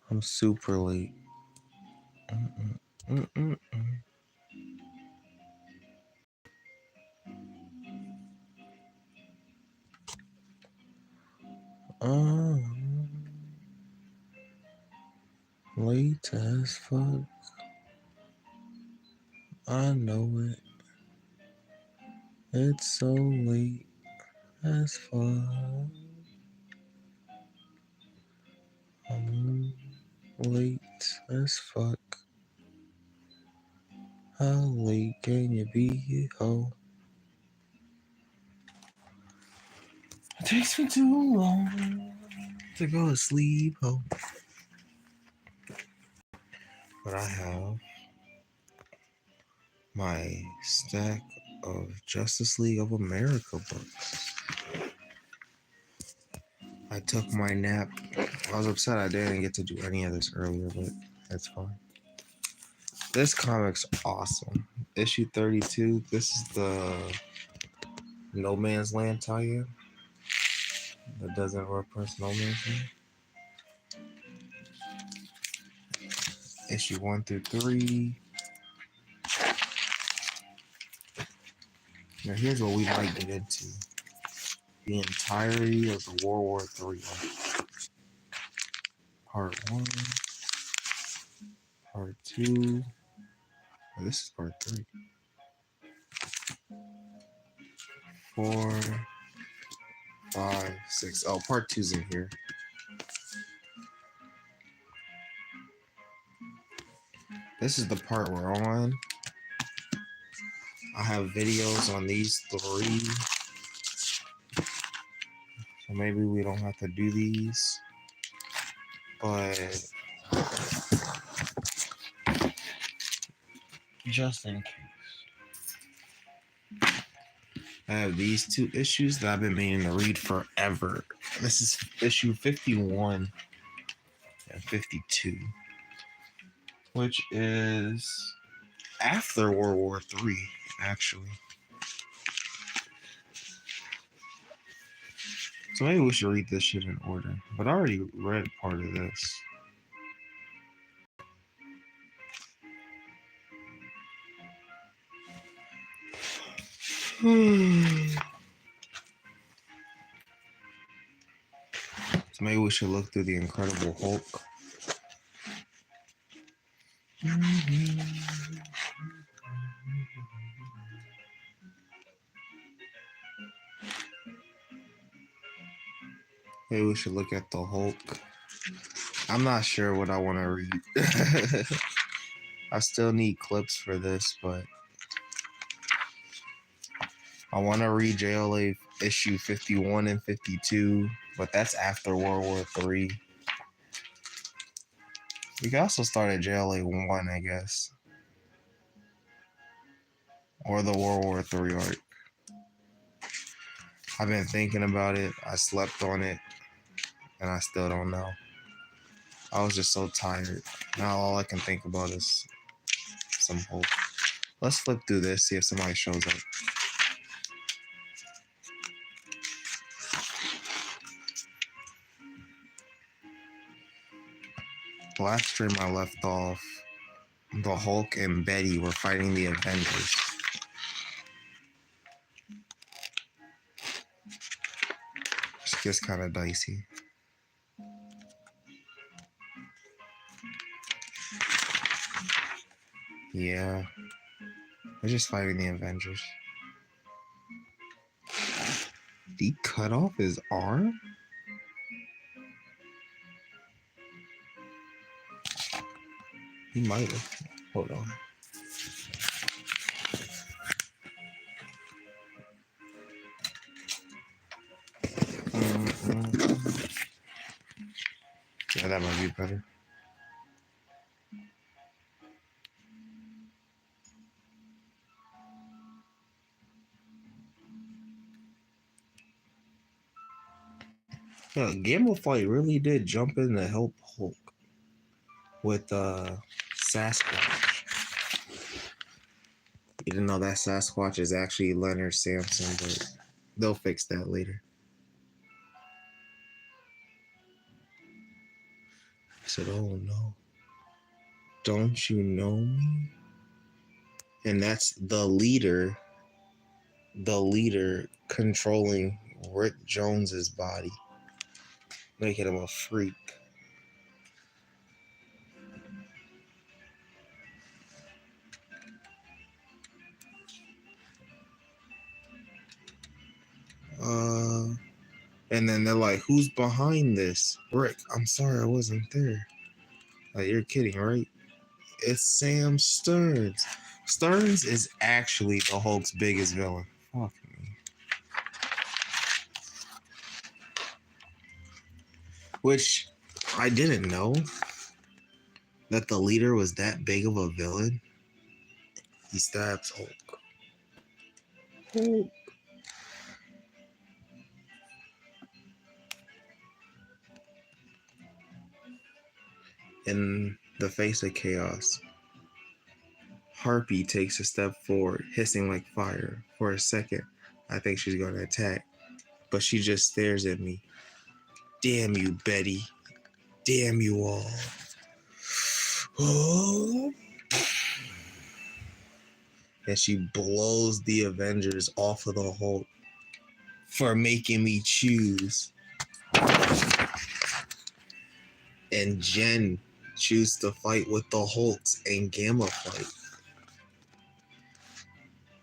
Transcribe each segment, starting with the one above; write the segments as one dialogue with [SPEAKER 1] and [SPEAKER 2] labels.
[SPEAKER 1] I'm super late. Mm-mm, mm-mm, late as fuck. I know it. It's so late as fuck. I'm late as fuck. How late can you be, ho? It takes me too long to go to sleep, ho. But I have my stack of Justice League of America books. I took my nap. I was upset I didn't get to do any of this earlier, but that's fine. This comic's awesome. Issue 32. This is the No Man's Land tie-in that doesn't reference No Man's Land. Issue 1 through 3. Now here's what we might get into. The entirety of the World War III. Part 1. Part 2. Oh, this is part 3. 4. 5, 6. Oh, part 2's in here. This is the part we're on. I have videos on these 3. So maybe we don't have to do these. But just in case. I have these 2 issues that I've been meaning to read forever. This is issue 51 and 52, which is after World War III, actually. So maybe we should read this shit in order. But I already read part of this. So maybe we should look through the Incredible Hulk. Maybe we should look at the Hulk. I'm not sure what I want to read. I still need clips for this, but I want to read JLA issue 51 and 52, but that's after World War III. We can also start at JLA 1, I guess. Or the World War III arc. I've been thinking about it. I slept on it, and I still don't know. I was just so tired. Now all I can think about is some hope. Let's flip through this, see if somebody shows up. Last stream I left off, the Hulk and Betty were fighting the Avengers. It gets kind of dicey. Yeah, they're just fighting the Avengers. Did he cut off his arm? He might have. Hold on. Yeah, that might be better. Yeah, Gambleflight really did jump in to help Hulk with Sasquatch. You didn't know that Sasquatch is actually Leonard Samson, but they'll fix that later. I said, oh no, don't you know me? And that's the leader controlling Rick Jones's body, making him a freak. And then they're like, who's behind this? Rick, I'm sorry I wasn't there. Like, you're kidding, right? It's Sam Stearns. Stearns is actually the Hulk's biggest villain. Fuck me. Which I didn't know that the leader was that big of a villain. He stabs Hulk. Hulk. In the face of chaos, Harpy takes a step forward, hissing like fire. For a second, I think she's going to attack, but she just stares at me. Damn you, Betty. Damn you all. Oh. And she blows the Avengers off of the Hulk for making me choose. And Jen chooses to fight with the Hulks and Gamma fight.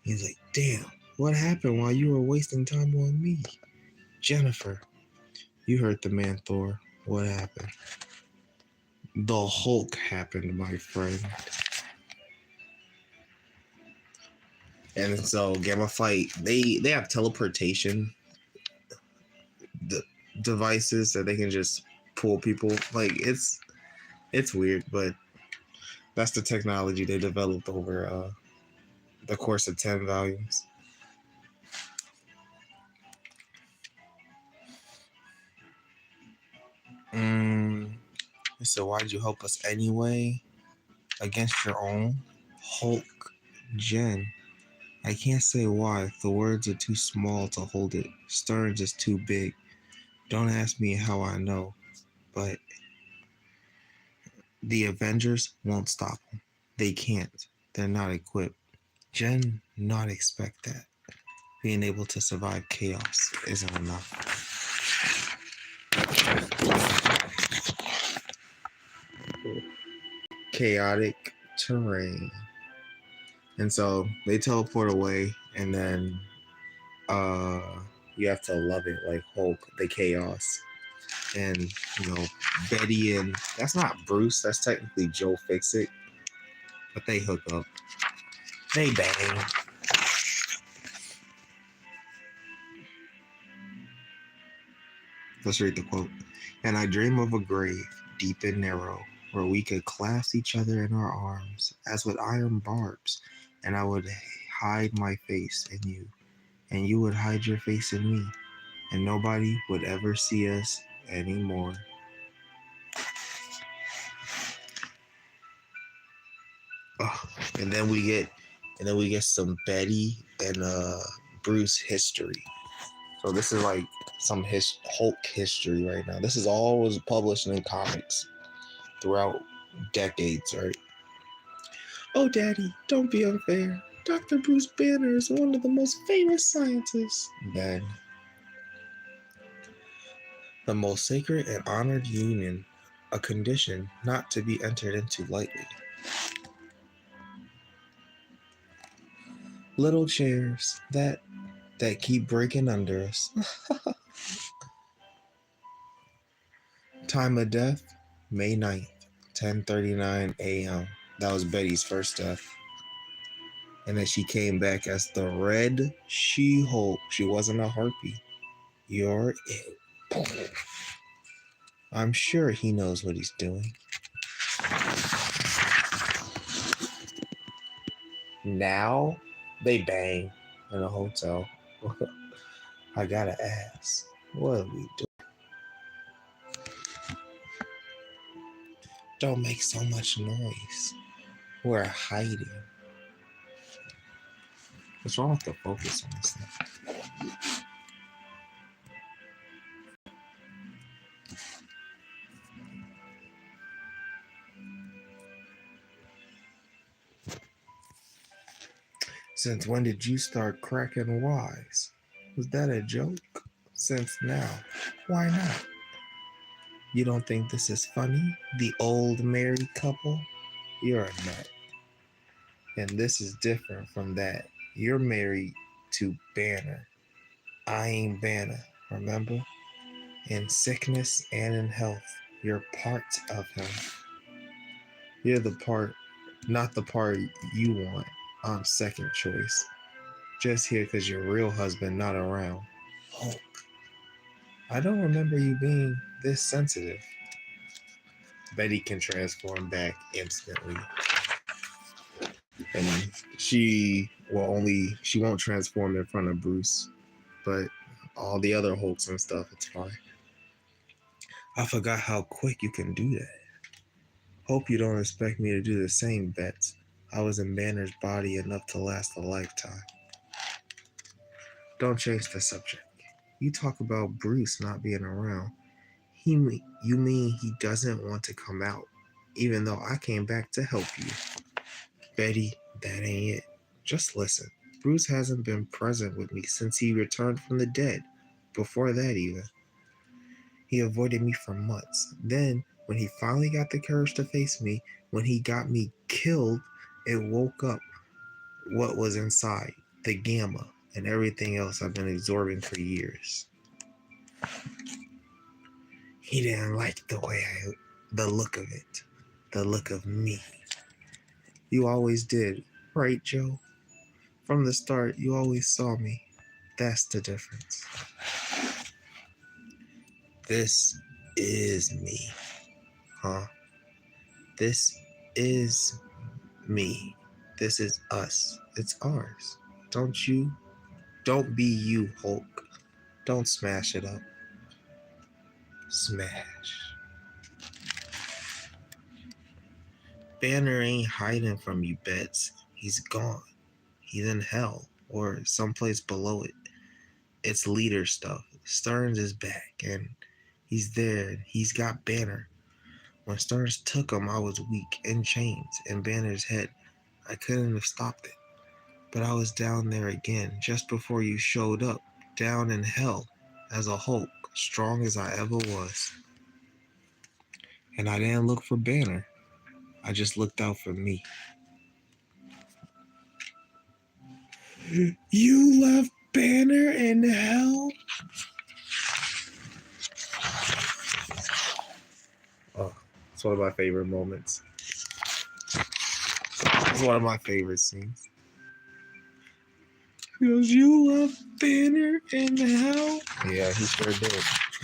[SPEAKER 1] He's like, damn, what happened while you were wasting time on me? Jennifer, you heard the man, Thor. What happened? The Hulk happened, my friend. And so Gamma fight, they have teleportation devices that they can just pull people. Like, it's weird, but that's the technology they developed over the course of 10 volumes. So why'd you help us anyway? Against your own? Hulk, Jen. I can't say why. The words are too small to hold it. Stearns is too big. Don't ask me how I know. But the Avengers won't stop them. They can't. They're not equipped. Jen not expect that. Being able to survive chaos isn't enough. Chaotic terrain. And so they teleport away, and then you have to love it, like Hulk, the chaos. And Betty and that's not Bruce, that's technically Joe Fixit, but they hook up. They bang. Let's read the quote. And I dream of a grave, deep and narrow, where we could clasp each other in our arms, as with iron barbs, and I would hide my face in you, and you would hide your face in me, and nobody would ever see us anymore. Oh, and then we get some Betty and Bruce history. So this is like some Hulk history right now. This is all was published in comics throughout decades, right? Oh, Daddy, don't be unfair. Dr. Bruce Banner is one of the most famous scientists. Then, the most sacred and honored union, a condition not to be entered into lightly. Little chairs that keep breaking under us. Time of death, May 9th, 10:39 a.m. That was Betty's first death. And then she came back as the Red She-Hulk. She wasn't a harpy. You're it. I'm sure he knows what he's doing. Now they bang in a hotel. I gotta ask, what are we doing? Don't make so much noise. We're hiding. What's wrong with the focus on this thing? Since when did you start cracking wise? Was that a joke? Since now, why not? You don't think this is funny? The old married couple? You're a nut. And this is different from that. You're married to Banner. I ain't Banner, remember? In sickness and in health, you're part of him. You're the part, not the part you want. I'm second choice. Just here because your real husband not around. Hulk. I don't remember you being this sensitive. Betty can transform back instantly. And she won't transform in front of Bruce. But all the other Hulks and stuff, it's fine. I forgot how quick you can do that. Hope you don't expect me to do the same, Bets. I was in Banner's body enough to last a lifetime. Don't change the subject. You talk about Bruce not being around. You mean he doesn't want to come out, even though I came back to help you. Betty, that ain't it. Just listen. Bruce hasn't been present with me since he returned from the dead. Before that, even. He avoided me for months. Then, when he finally got the courage to face me, when he got me killed, it woke up what was inside, the gamma, and everything else I've been absorbing for years. He didn't like the look of it, the look of me. You always did, right, Joe? From the start, you always saw me. That's the difference. This is me, huh? This is me. This is us. It's ours. Don't be you, Hulk. Don't smash it up. Smash. Banner ain't hiding from you, Bets. He's gone. He's in hell or someplace below it. It's leader stuff. Stearns is back and he's there. He's got Banner. When Stearns took him, I was weak, in chains, in Banner's head. I couldn't have stopped it. But I was down there again, just before you showed up, down in hell, as a Hulk, strong as I ever was. And I didn't look for Banner. I just looked out for me. You left Banner in hell? Oh, it's one of my favorite moments. It's one of my favorite scenes. He goes, you left Banner in hell? Yeah, he sure did.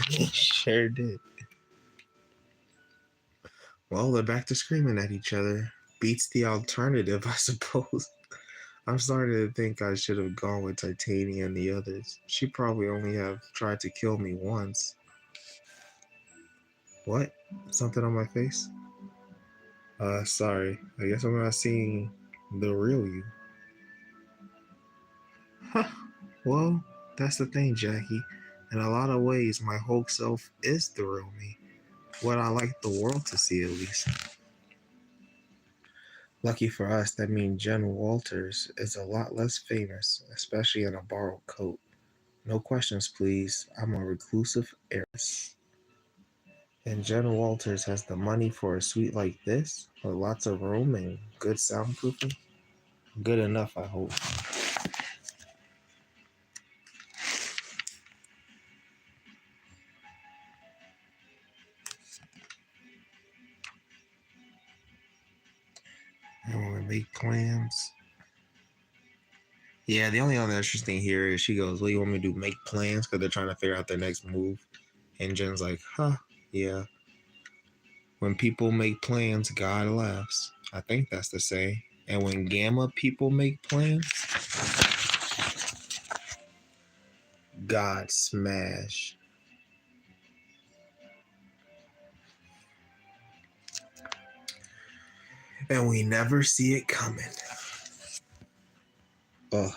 [SPEAKER 1] He sure did. Well, they're back to screaming at each other. Beats the alternative, I suppose. I'm starting to think I should have gone with Titania and the others. She probably only have tried to kill me once. What? Something on my face? Sorry. I guess I'm not seeing the real you. Huh. Well, that's the thing, Jackie. In a lot of ways, my Hulk self is the real me. What I like the world to see, at least. Lucky for us, that means Jen Walters is a lot less famous, especially in a borrowed coat. No questions, please. I'm a reclusive heiress. And Jen Walters has the money for a suite like this, with lots of room and good soundproofing. Good enough, I hope. And when we make plans. Yeah, the only other interesting here is she goes, what do you want me to do? Make plans? Because they're trying to figure out their next move. And Jen's like, huh, yeah. When people make plans, God laughs. I think that's the saying. And when Gamma people make plans, God smash. And we never see it coming. Ugh.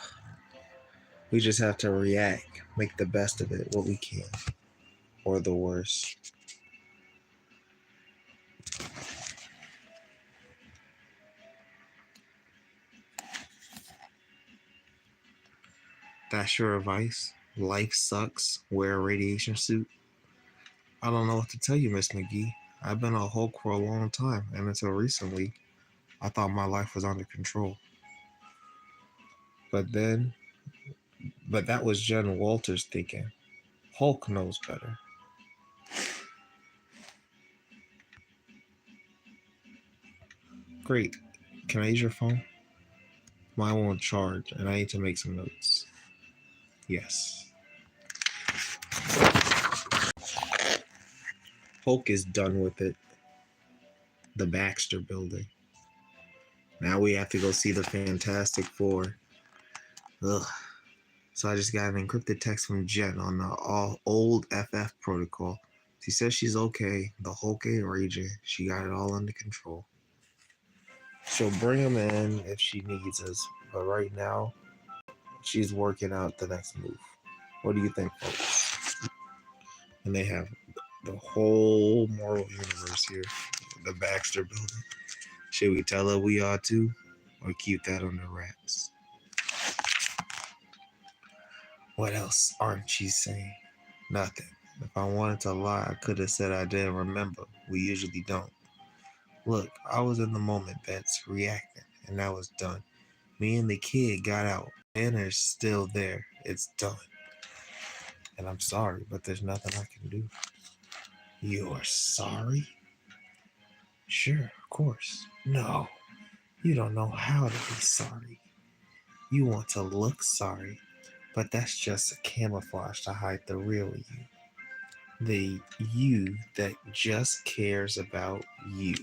[SPEAKER 1] We just have to react, make the best of it, what we can. Or the worst. That's your advice? Life sucks. Wear a radiation suit? I don't know what to tell you, Miss McGee. I've been a Hulk for a long time, and until recently, I thought my life was under control. But then, but that was Jen Walters thinking. Hulk knows better. Great. Can I use your phone? Mine won't charge, and I need to make some notes. Yes. Hulk is done with it. The Baxter building. Now we have to go see the Fantastic Four. Ugh. So I just got an encrypted text from Jen on the old FF protocol. She says she's okay. The Hulk ain't raging. She got it all under control. She'll bring him in if she needs us. But right now, she's working out the next move. What do you think, folks? And they have the whole Marvel universe here. The Baxter building. Should we tell her we are too? Or keep that under wraps? What else aren't you saying? Nothing. If I wanted to lie, I could have said I didn't remember. We usually don't. Look, I was in the moment, Bets, reacting, and that was done. Me and the kid got out. Banner's still there. It's done. And I'm sorry, but there's nothing I can do. You're sorry? Sure, of course. No, you don't know how to be sorry. You want to look sorry, but that's just a camouflage to hide the real you. The you that just cares about you.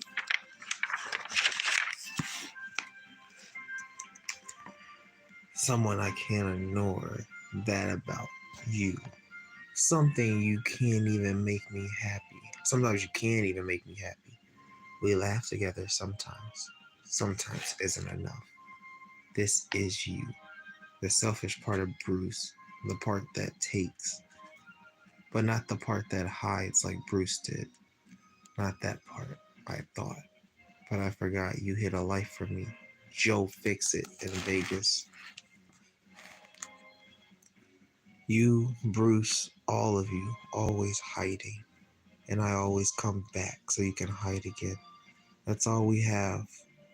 [SPEAKER 1] Someone I can't ignore that about you. Something you can't even make me happy. Sometimes you can't even make me happy. We laugh together sometimes. Sometimes isn't enough. This is you. The selfish part of Bruce. The part that takes. But not the part that hides like Bruce did. Not that part, I thought. But I forgot you hid a life for me. Joe Fix-It in Vegas. You, Bruce, all of you, always hiding. And I always come back so you can hide again. That's all we have,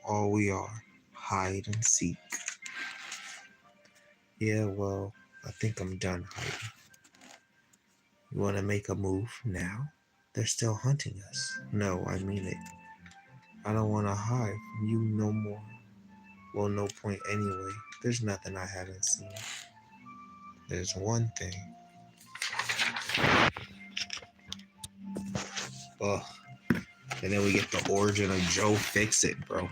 [SPEAKER 1] all we are. Hide and seek. Yeah, well, I think I'm done hiding. You want to make a move now? They're still hunting us. No, I mean it. I don't want to hide from you no more. Well, no point anyway. There's nothing I haven't seen. There's one thing. Ugh. And then we get the origin of Joe Fix-It, bro.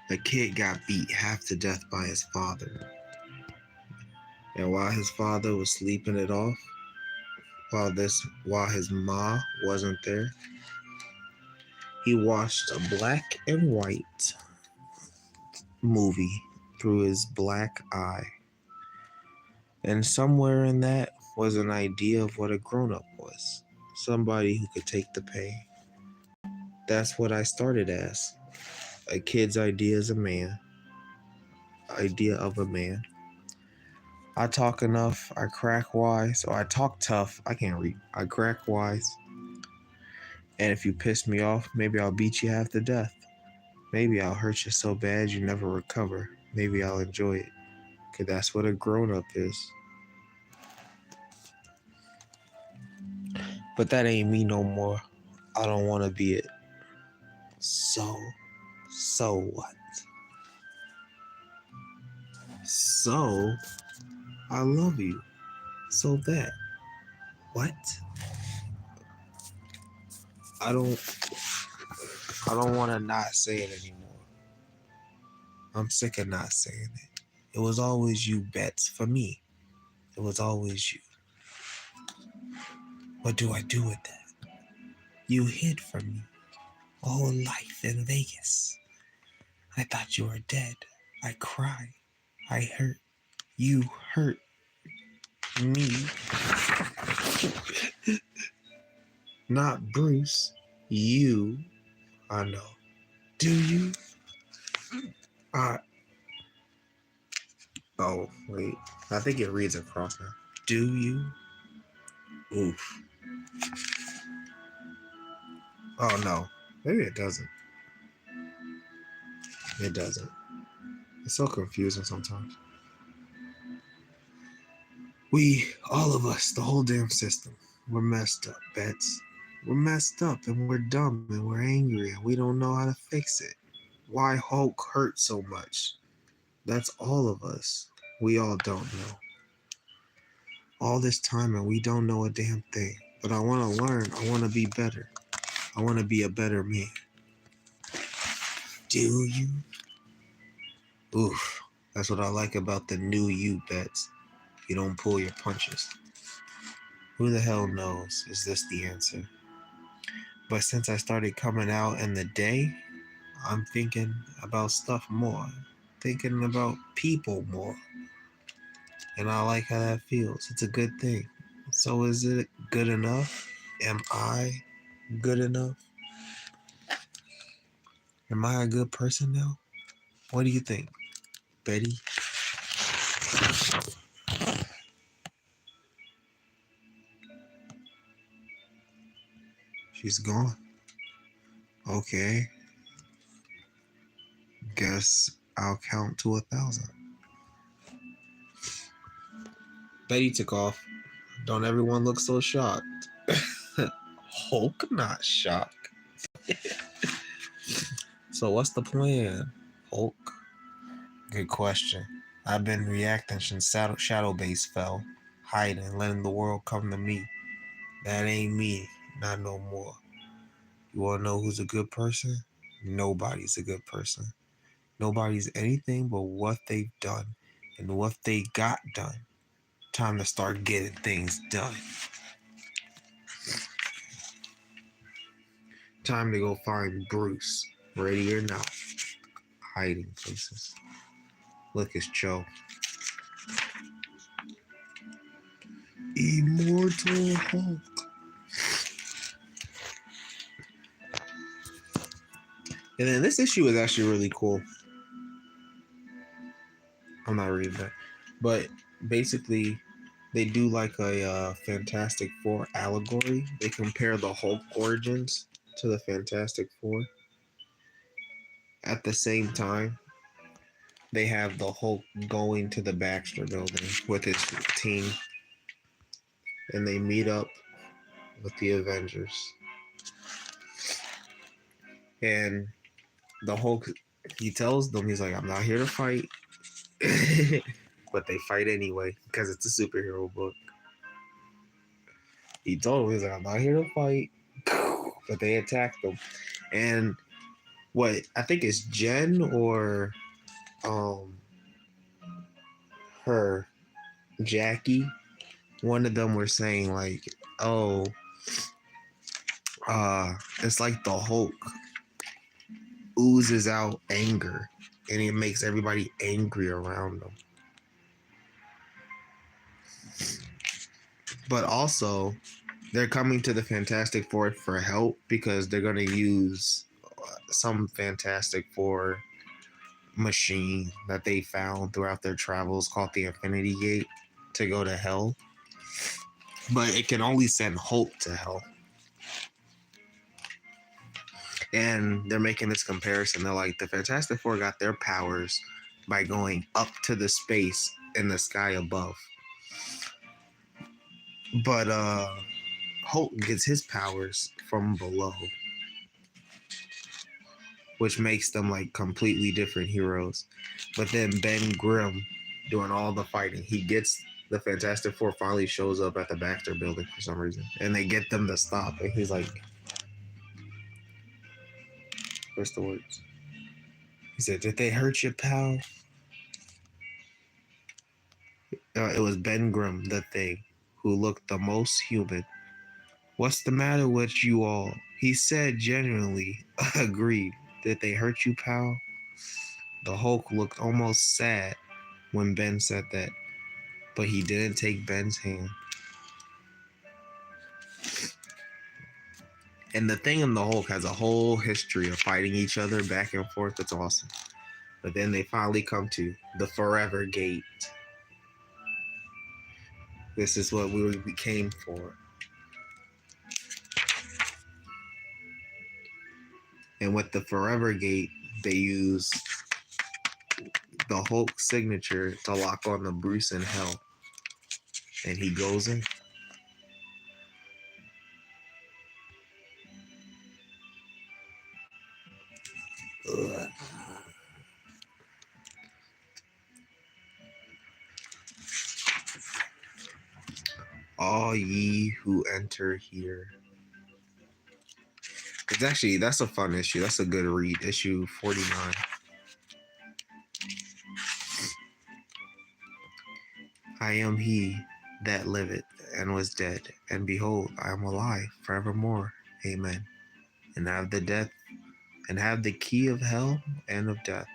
[SPEAKER 1] The kid got beat half to death by his father. And while his father was sleeping it off, while his ma wasn't there, he watched a black and white movie through his black eye. And somewhere in that was an idea of what a grown-up was. Somebody who could take the pain. That's what I started as. A kid's idea of a man. I talk enough, I crack wise, or I talk tough, I can't read. I crack wise. And if you piss me off, maybe I'll beat you half to death. Maybe I'll hurt you so bad you never recover. Maybe I'll enjoy it. Cause that's what a grown-up is. But that ain't me no more. I don't want to be it. So what? So, I love you. So that. What? I don't want to not say it anymore. I'm sick of not saying it. It was always you, Bets, for me. It was always you. What do I do with that? You hid from me. Oh, life in Vegas. I thought you were dead. I cry. I hurt. You hurt me. Not Bruce. You. I know. Do you? I. Oh, wait. I think it reads across now. Do you? Oof. Oh, no. Maybe it doesn't. It doesn't. It's so confusing sometimes. We, all of us, the whole damn system, we're messed up, Bets. We're messed up and we're dumb and we're angry and we don't know how to fix it. Why Hulk hurt so much? That's all of us. We all don't know. All this time and we don't know a damn thing. But I want to learn. I want to be better. I want to be a better man. Do you? Oof. That's what I like about the new you, Bets. You don't pull your punches. Who the hell knows? Is this the answer? But since I started coming out in the day, I'm thinking about stuff more. Thinking about people more. And I like how that feels. It's a good thing. So is it good enough? Am I good enough? Am I a good person now? What do you think, Betty? She's gone. Okay. Guess I'll count to 1,000. Betty took off. Don't everyone look so shocked? Hulk not shocked. So what's the plan, Hulk? Good question. I've been reacting since Shadow Base fell, hiding, letting the world come to me. That ain't me, not no more. You wanna know who's a good person? Nobody's a good person. Nobody's anything but what they've done and what they got done. Time to start getting things done. Time to go find Bruce, ready or not. Hiding places. Look, it's Joe. Immortal Hulk. And then this issue is actually really cool. I'm not reading that. But basically, they do like a Fantastic Four allegory. They compare the Hulk origins to the Fantastic Four. At the same time, they have the Hulk going to the Baxter building with his team. And they meet up with the Avengers. And the Hulk, he tells them, he's like, I'm not here to fight. But they fight anyway because it's a superhero book. He told him, he's like, I'm not here to fight. But they attacked them. And what I think is Jen or her Jackie, one of them were saying like, oh, it's like the Hulk oozes out anger and it makes everybody angry around them. But also, they're coming to the Fantastic Four for help because they're going to use some Fantastic Four machine that they found throughout their travels called the Infinity Gate to go to hell. But it can only send Hulk to hell. And they're making this comparison. They're like, the Fantastic Four got their powers by going up to the space in the sky above. But Hulk gets his powers from below, which makes them like completely different heroes. But then Ben Grimm doing all the fighting, he gets the Fantastic Four finally shows up at the Baxter building for some reason, and they get them to stop. And he's like, what's the words? He said, did they hurt you, pal? It was Ben Grimm, the Thing, who looked the most human. What's the matter with you all? He said genuinely, agreed. Did they hurt you, pal? The Hulk looked almost sad when Ben said that, but he didn't take Ben's hand. And the Thing and the Hulk has a whole history of fighting each other back and forth. It's awesome. But then they finally come to the Forever Gate. This is what we came for. And with the Forever Gate, they use the Hulk signature to lock on the Bruce in hell. And he goes in. Ugh. All ye who enter here. It's actually, that's a fun issue. That's a good read. Issue 49. I am he that liveth and was dead, and behold, I am alive forevermore. Amen. And have the key of hell and of death.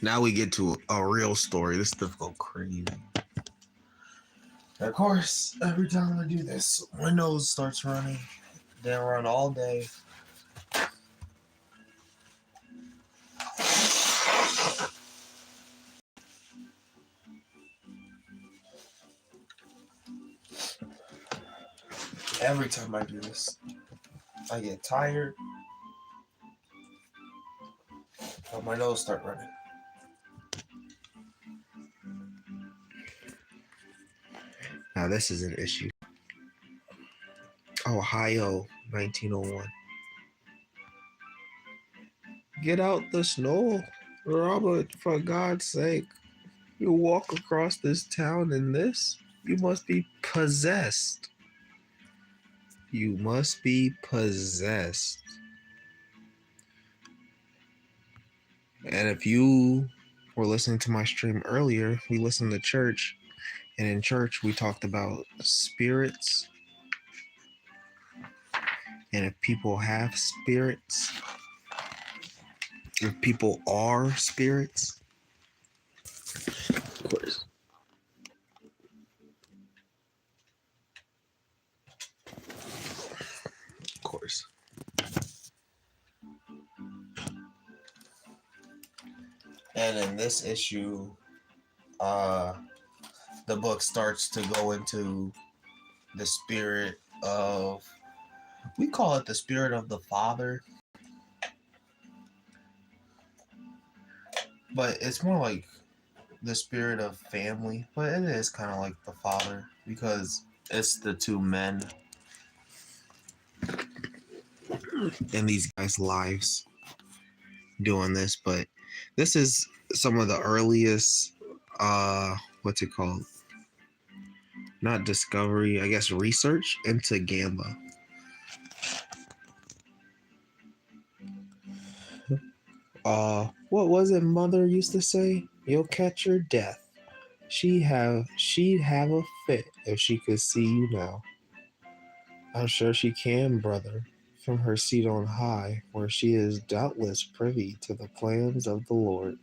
[SPEAKER 1] Now we get to a real story. This stuff go crazy. Of course, every time I do this, Windows starts running. They run all day. Every time I do this, I get tired. But my nose start running. Now this is an issue. Ohio, 1901. Get out the snow, Robert, for God's sake. You walk across this town in this? You must be possessed. You must be possessed. And if you were listening to my stream earlier, we listened to church. And in church, we talked about spirits. And if people have spirits, if people are spirits, of course. Of course. And in this issue, the book starts to go into the spirit of, we call it the spirit of the father, but it's more like the spirit of family, but it is kind of like the father because it's the two men in these guys' lives doing this. But this is some of the earliest what's it called, not discovery, I guess research into Gamba. What was it mother used to say? You'll catch your death. She'd have a fit if she could see you now. I'm sure she can, brother, from her seat on high, where she is doubtless privy to the plans of the Lord,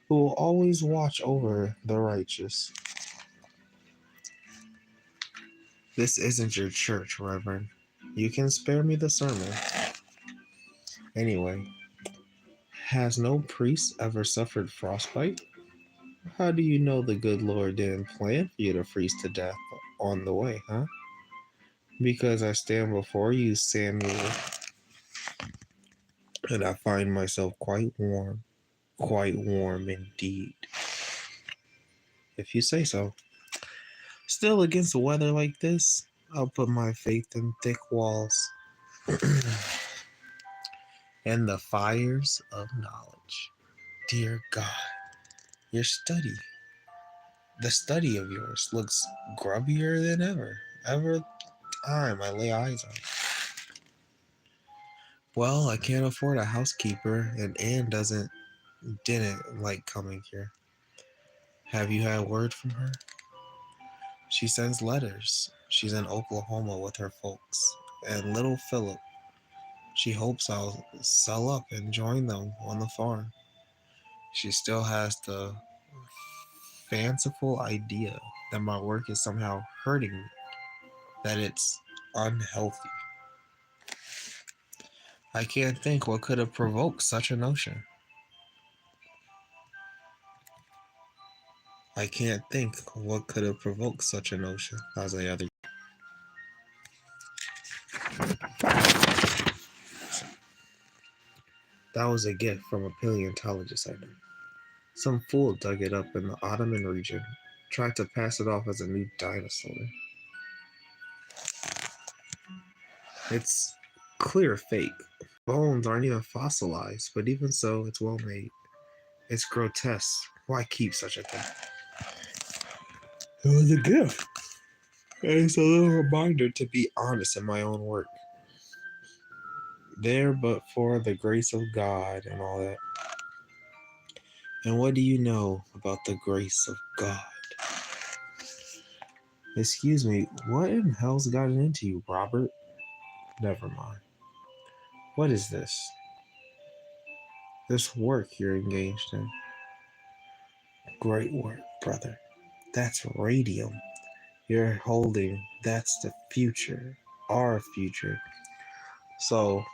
[SPEAKER 1] who will always watch over the righteous. This isn't your church, Reverend. You can spare me the sermon. Anyway, has no priest ever suffered frostbite? How do you know the good Lord didn't plan for you to freeze to death on the way, huh? Because I stand before you, Samuel, and I find myself quite warm indeed, if you say so. Still, against the weather like this, I'll put my faith in thick walls and the fires of knowledge. Dear God, the study of yours looks grubbier than ever time I lay eyes on it. Well, I can't afford a housekeeper, and Anne didn't like coming here. Have you had word from her? She sends letters. She's in Oklahoma with her folks. And little Philip, she hopes I'll sell up and join them on the farm. She still has the fanciful idea that my work is somehow hurting me, that it's unhealthy. I can't think what could have provoked such a notion. I can't think what could have provoked such a notion. How's the other? That was a gift from a paleontologist I knew. Some fool dug it up in the Ottoman region, tried to pass it off as a new dinosaur. It's clear fake. Bones aren't even fossilized, but even so, it's well made. It's grotesque. Why keep such a thing? It was a gift. It's a little reminder to be honest in my own work. There but for the grace of God and all that. And what do you know about the grace of God? Excuse me, what in hell's gotten into you, Robert? Never mind. What is this? This work you're engaged in. Great work, brother. That's radium. You're holding, that's the future. Our future. So,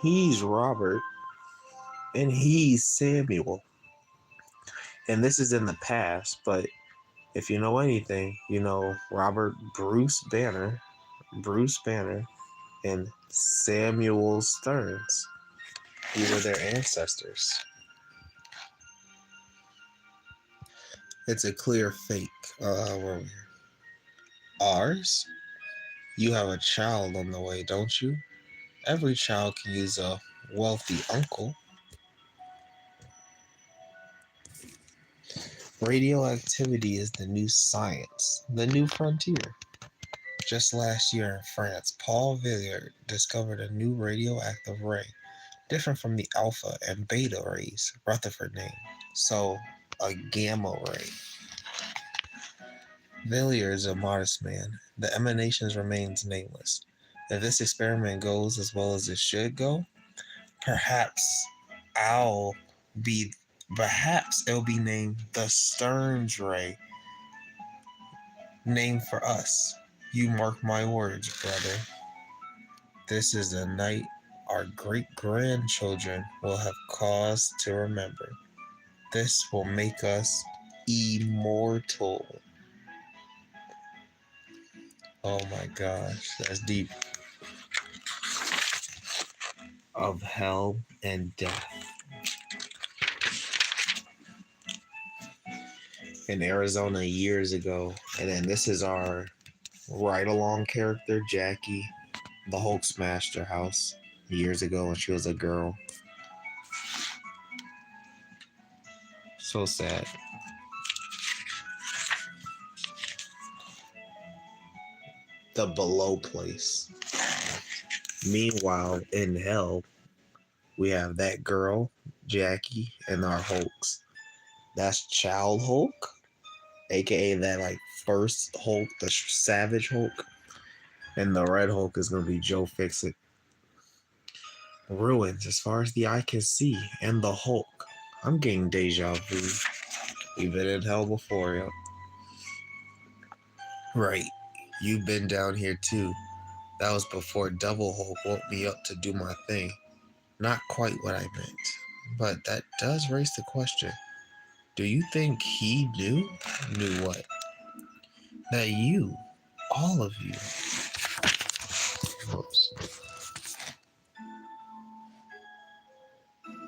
[SPEAKER 1] he's Robert, and he's Samuel. And this is in the past, but if you know anything, you know Robert Bruce Banner, and Samuel Stearns. These are their ancestors. It's a clear fake. Where are we? Ours? You have a child on the way, don't you? Every child can use a wealthy uncle. Radioactivity is the new science, the new frontier. Just last year in France, Paul Villiers discovered a new radioactive ray, different from the alpha and beta rays Rutherford named. So, a gamma ray. Villiers is a modest man. The emanations remains nameless. If this experiment goes as well as it should go, perhaps I'll be perhaps it'll be named the Stearns Ray, named for us. You mark my words, brother. This is a night our great-grandchildren will have cause to remember. This will make us immortal. Oh my gosh, that's deep. Of hell and death. In Arizona years ago, and then this is our ride-along character, Jackie. The Hulk smashed her house years ago when she was a girl. So sad. The below place. Meanwhile, in hell, we have that girl, Jackie, and our Hulks. That's Child Hulk, aka that like first Hulk, the Savage Hulk, and the Red Hulk is gonna be Joe Fixit. Ruins as far as the eye can see, and the Hulk. I'm getting deja vu. We've been in hell before, yo. Right, you've been down here too. That was before Double Hulk woke me up to do my thing. Not quite what I meant, but that does raise the question. Do you think he knew? Knew what? That you, all of you, whoops,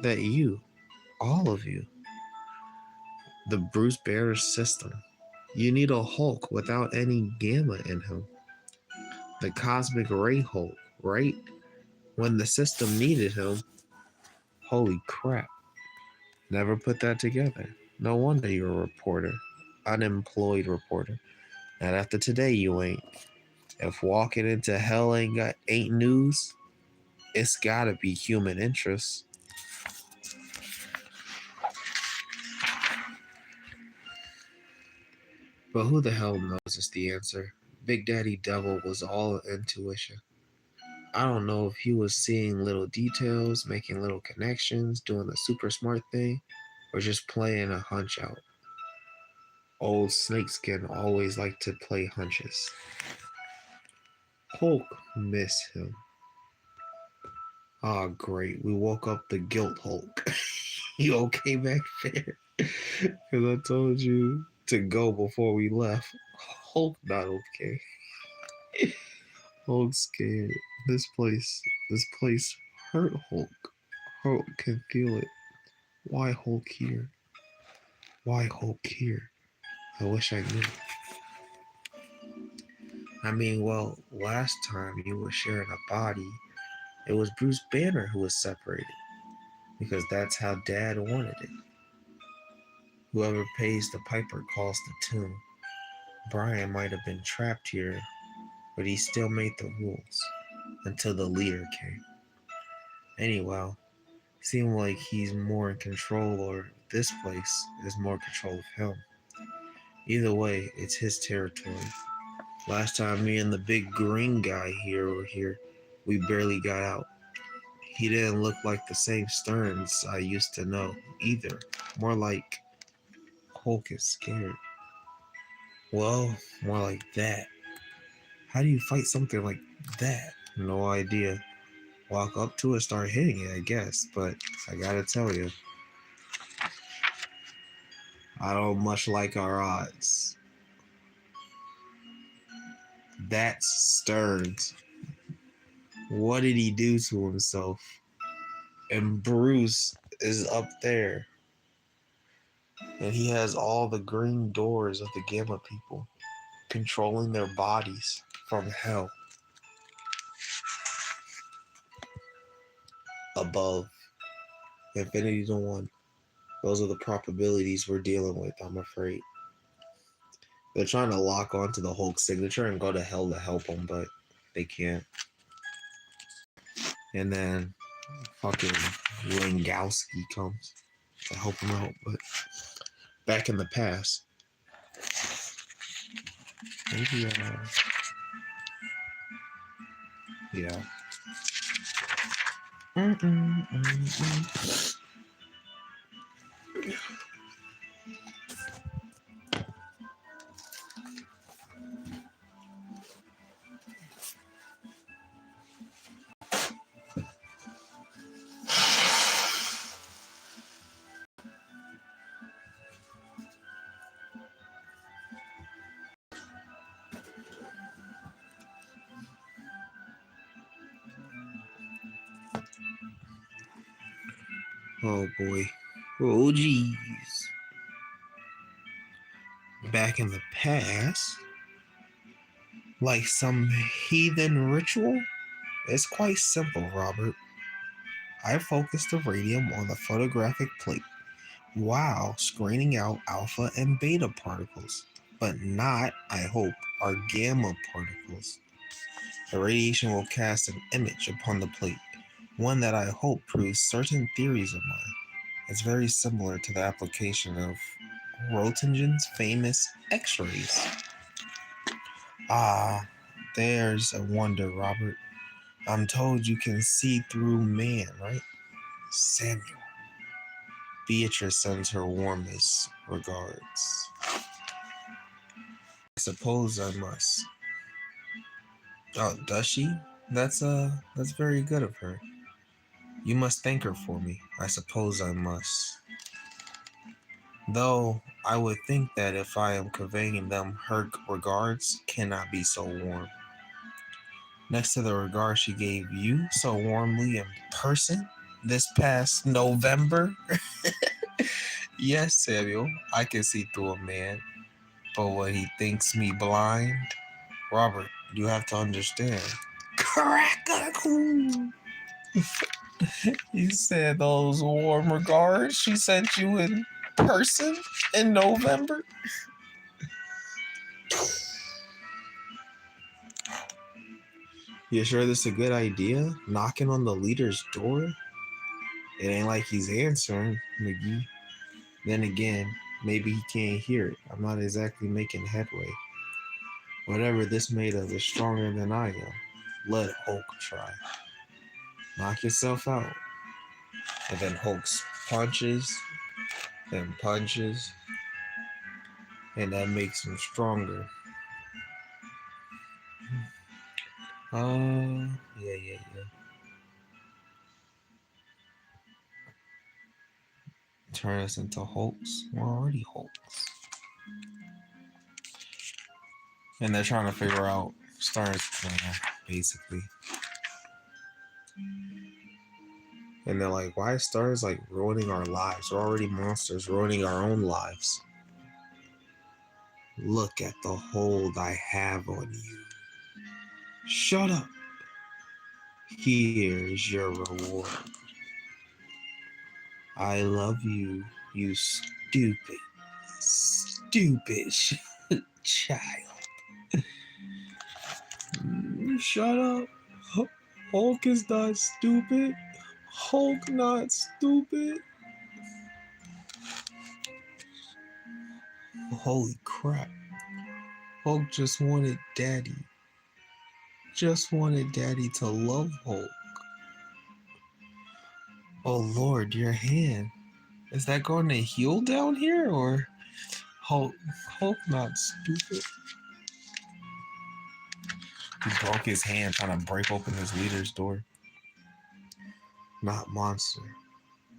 [SPEAKER 1] that you, all of you, the Bruce Banner system, you need a Hulk without any gamma in him. The Cosmic Ray Hulk, right? When the system needed him, holy crap. Never put that together. No wonder you're a reporter. Unemployed reporter. And after today, you ain't. If walking into hell ain't news, it's gotta be human interest. But who the hell knows is the answer. Big Daddy Devil was all intuition. I don't know if he was seeing little details, making little connections, doing the super smart thing, or just playing a hunch out. Old snakeskin always liked to play hunches. Hulk miss him. Ah, great. We woke up the guilt Hulk. You okay back there? Because I told you to go before we left. Hulk not okay. Hulk scared. This place hurt Hulk. Hulk can feel it. Why Hulk here? Why Hulk here? I wish I knew. I mean, well, last time you were sharing a body, it was Bruce Banner who was separated. Because that's how Dad wanted it. Whoever pays the piper calls the tune. Brian might have been trapped here, but he still made the rules until the leader came. Anyway, seemed like he's more in control, or this place is more control of him. Either way, it's his territory. Last time me and the big green guy here were here, we barely got out. He didn't look like the same Stearns I used to know either. More like Hulk is scared. Well, more like that. How do you fight something like that? No idea. Walk up to it, start hitting it, I guess. But I gotta tell you, I don't much like our odds. That's Stearns. What did he do to himself? And Bruce is up there. And he has all the green doors of the Gamma people, controlling their bodies from hell. Above. Infinity's the one. Those are the probabilities we're dealing with, I'm afraid. They're trying to lock onto the Hulk signature and go to hell to help them, but they can't. And then fucking Langowski comes to help him out, but back in the past, maybe, yeah. Oh boy. Oh geez. Back in the past, like some heathen ritual? It's quite simple, Robert. I focused the radium on the photographic plate while screening out alpha and beta particles, but not, I hope, our gamma particles. The radiation will cast an image upon the plate, one that I hope proves certain theories of mine. It's very similar to the application of Roentgen's famous X-rays. Ah, there's a wonder, Robert. I'm told you can see through man, right? Samuel. Beatrice sends her warmest regards. I suppose I must. Oh, does she? That's very good of her. You must thank her for me. I suppose I must. Though I would think that if I am conveying them her regards, cannot be so warm. Next to the regard she gave you so warmly in person this past November. Yes, Samuel, I can see through a man, but when he thinks me blind, Robert, you have to understand. Crack-a-coon. He said those warm regards she sent you in person in November. You sure this is a good idea? Knocking on the leader's door? It ain't like he's answering, McGee. Then again, Maybe he can't hear it. I'm not exactly making headway. Whatever this made of is stronger than I am. Let Hulk try. Knock yourself out. And then Hulk punches and punches, and that makes him stronger. Yeah. Turn us into Hulks. We're already Hulks. And they're trying to figure out Star's plan, basically. And they're like, why is Star's like ruining our lives? We're already monsters, ruining our own lives. Look at the hold I have on you. Shut up. Here is your reward. I love you, you stupid child. Shut up. Hulk is not stupid. Hulk not stupid. Holy crap. Hulk just wanted daddy. Just wanted daddy to love Hulk. Oh Lord, your hand. Is that going to heal down here or Hulk not stupid? He broke his hand trying to break open his leader's door. Not monster.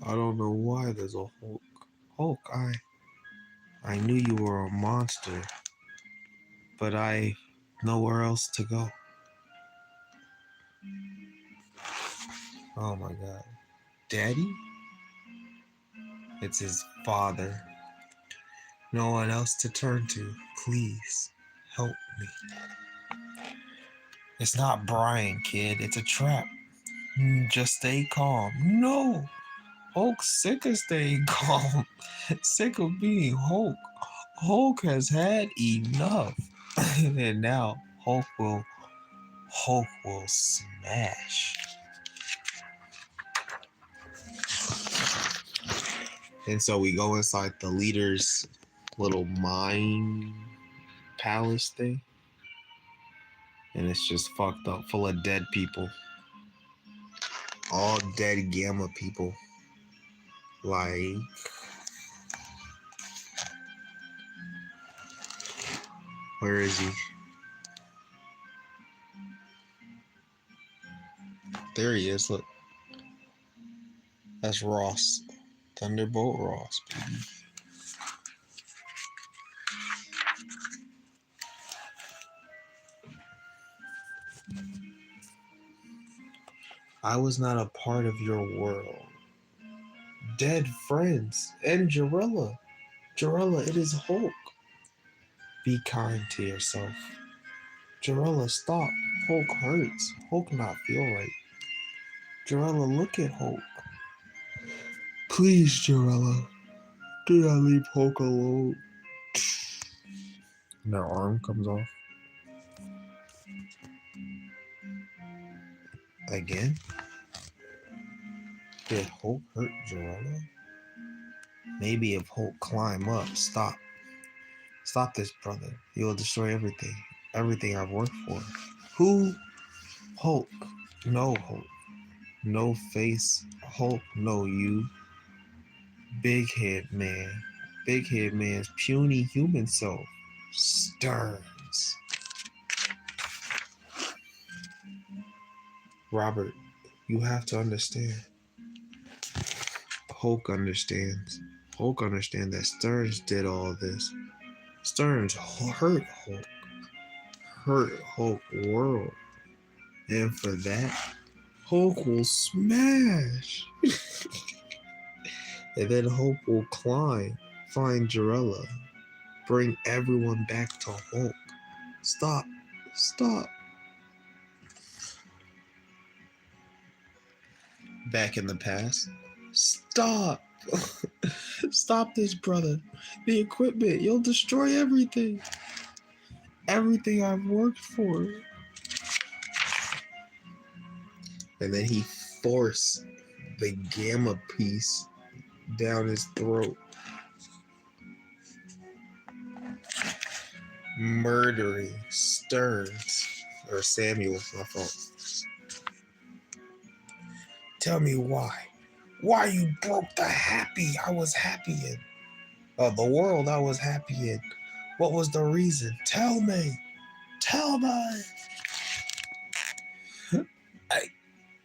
[SPEAKER 1] I don't know why there's a Hulk. Hulk, I knew you were a monster, but I nowhere else to go. Oh my god. Daddy? It's his father. No one else to turn to. Please, help me. It's not Brian, kid. It's a trap. Just stay calm. No! Hulk's sick of staying calm. Sick of being Hulk. Hulk has had enough. And now Hulk will smash. And so we go inside the leader's little mine palace thing. And it's just fucked up, full of dead people. All dead Gamma people. Like, where is he? There he is, look. That's Ross. Thunderbolt Ross, baby. I was not a part of your world. Dead friends. And Jarella. Jarella, it is Hulk. Be kind to yourself. Jarella, stop. Hulk hurts. Hulk not feel right. Jarella, look at Hulk. Please, Jarella. Do not leave Hulk alone. And their arm comes off. Again? Did Hulk hurt Jarella? Maybe if Hulk climb up, stop. Stop this, brother. You will destroy everything. Everything I've worked for. Who? Hulk. No Hulk. No face. Hulk. No you. Big head man. Big head man's puny human self. Stearns. Robert, you have to understand. Hulk understands. Hulk understands that Stearns did all this. Stearns hurt Hulk. Hurt Hulk world. And for that, Hulk will smash. And then Hulk will climb, find Jarella, bring everyone back to Hulk. Stop. Stop. Back in the past. Stop. Stop this, brother. The equipment, you'll destroy everything. Everything I've worked for. And then he forced the gamma piece down his throat. murdering Stearns or Samuel, my fault. Tell me why. Why you broke the happy I was happy in? The world I was happy in. What was the reason? Tell me. Tell me.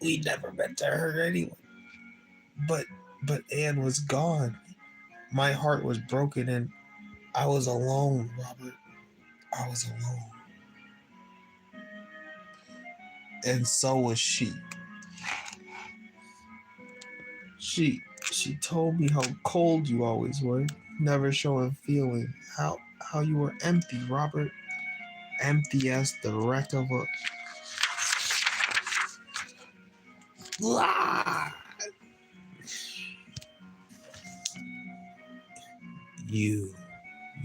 [SPEAKER 1] We never meant to hurt anyone. But Anne was gone. My heart was broken and I was alone, Robert. I was alone. And so was she. She told me how cold you always were, never showing feeling. How you were empty, Robert. Empty as the wreck of a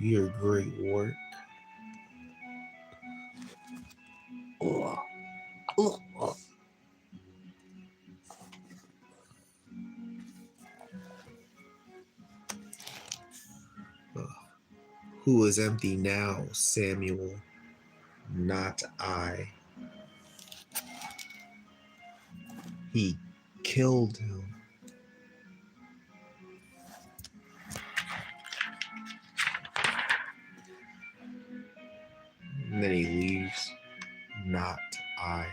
[SPEAKER 1] your great work. Who is empty now, Samuel? Not I. He killed him. And then he leaves. Not I.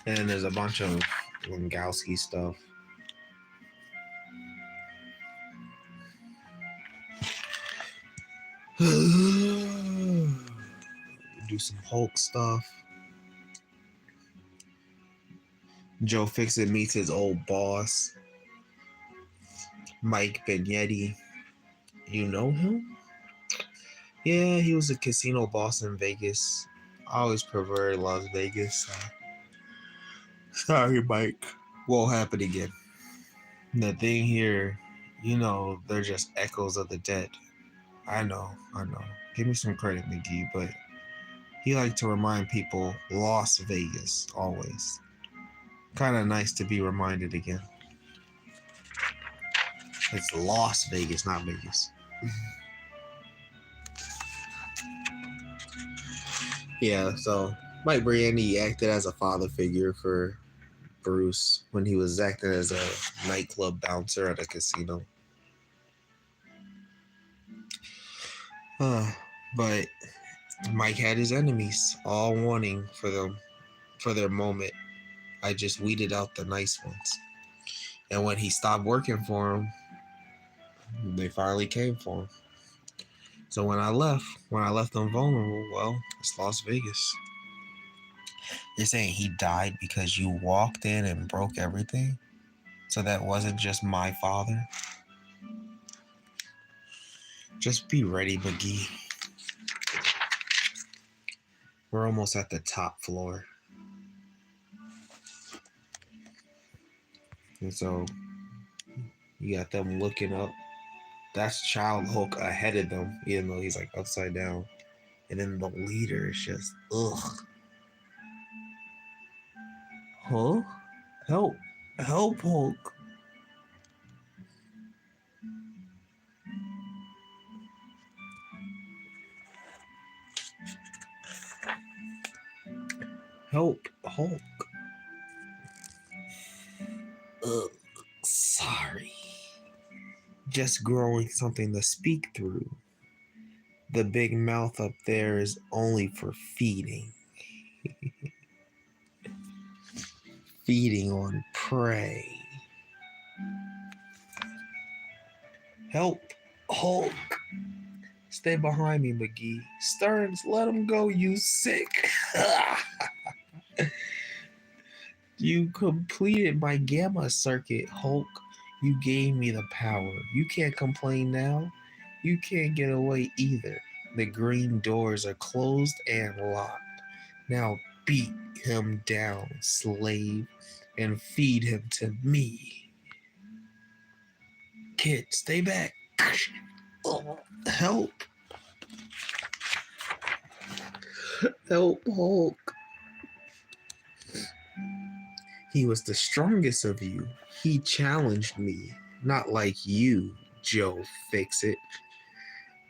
[SPEAKER 1] And there's a bunch of Langowski stuff. Do some Hulk stuff. Joe Fixit meets his old boss, Mike Vignetti. You know him? Yeah, he was a casino boss in Vegas. I always preferred Las Vegas. Sorry, Mike. Won't happen again. The thing here, they're just echoes of the dead. I know. Give me some credit, McGee, but he liked to remind people Las Vegas, always. Kind of nice to be reminded again. It's Las Vegas, not Vegas. Yeah, so Mike Brienne acted as a father figure for Bruce when he was acting as a nightclub bouncer at a casino. But Mike had his enemies, all wanting for their moment. I just weeded out the nice ones. And when he stopped working for him, they finally came for him. So when I left them vulnerable, well, it's Las Vegas. You're saying he died because you walked in and broke everything? So that wasn't just my father? Just be ready, McGee. We're almost at the top floor. And so you got them looking up. That's Child Hulk ahead of them, even though he's like upside down. And then the leader is just, ugh. Huh? Help, Hulk. Help, Hulk. Ugh, sorry. Just growing something to speak through. The big mouth up there is only for feeding. Feeding on prey. Help, Hulk. Stay behind me, McGee. Stearns, let him go, you sick. You completed my gamma circuit, Hulk. You gave me the power. You can't complain now. You can't get away either. The green doors are closed and locked. Now beat him down, slave, and feed him to me. Kid, stay back. Help. Help, Hulk. He was the strongest of you. He challenged me. Not like you, Joe Fixit.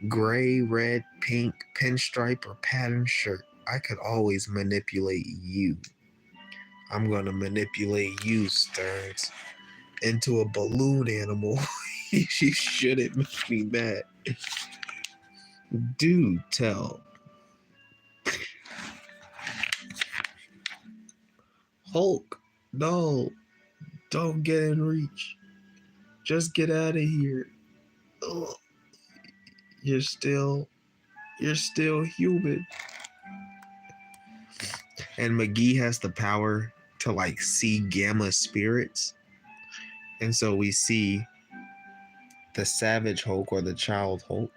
[SPEAKER 1] Gray, red, pink, pinstripe, or pattern shirt. I could always manipulate you. I'm gonna manipulate you, Stearns, into a balloon animal. She shouldn't make me mad. Do tell. Hulk, no, don't get in reach. Just get out of here. Ugh, you're still, you're still human. And McGee has the power to like see gamma spirits. And so we see the Savage Hulk or the Child Hulk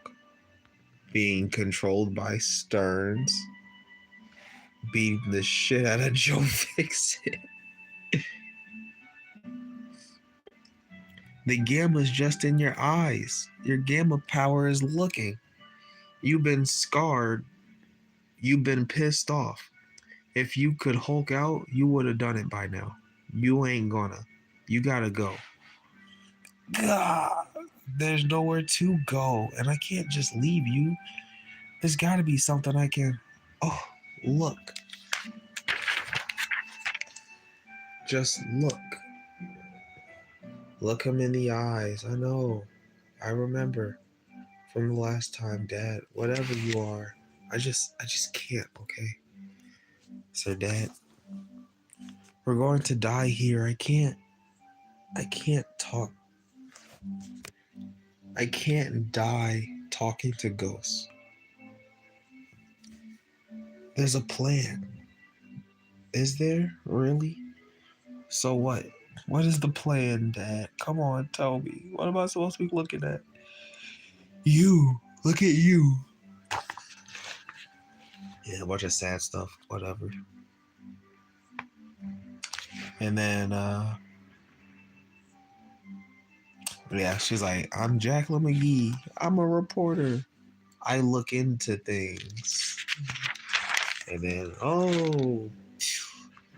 [SPEAKER 1] being controlled by Stearns, beating the shit out of Joe Fixit. The gamma's just in your eyes. Your gamma power is looking. You've been scarred. You've been pissed off. If you could Hulk out, you would have done it by now. You ain't gonna. You gotta go. God, there's nowhere to go, and I can't just leave you. There's gotta be something I can. Oh, look. Just look. Look him in the eyes. I know. I remember from the last time, Dad. Whatever you are, I just can't. Okay, so Dad, we're going to die here. I can't talk. I can't die talking to ghosts. There's a plan. Is there really? So what? What is the plan, Dad? Come on, tell me. What am I supposed to be looking at? You. Look at you. Yeah, a bunch of sad stuff. Whatever. And then, yeah, she's like, I'm Jacqueline McGee. I'm a reporter. I look into things. And then, oh,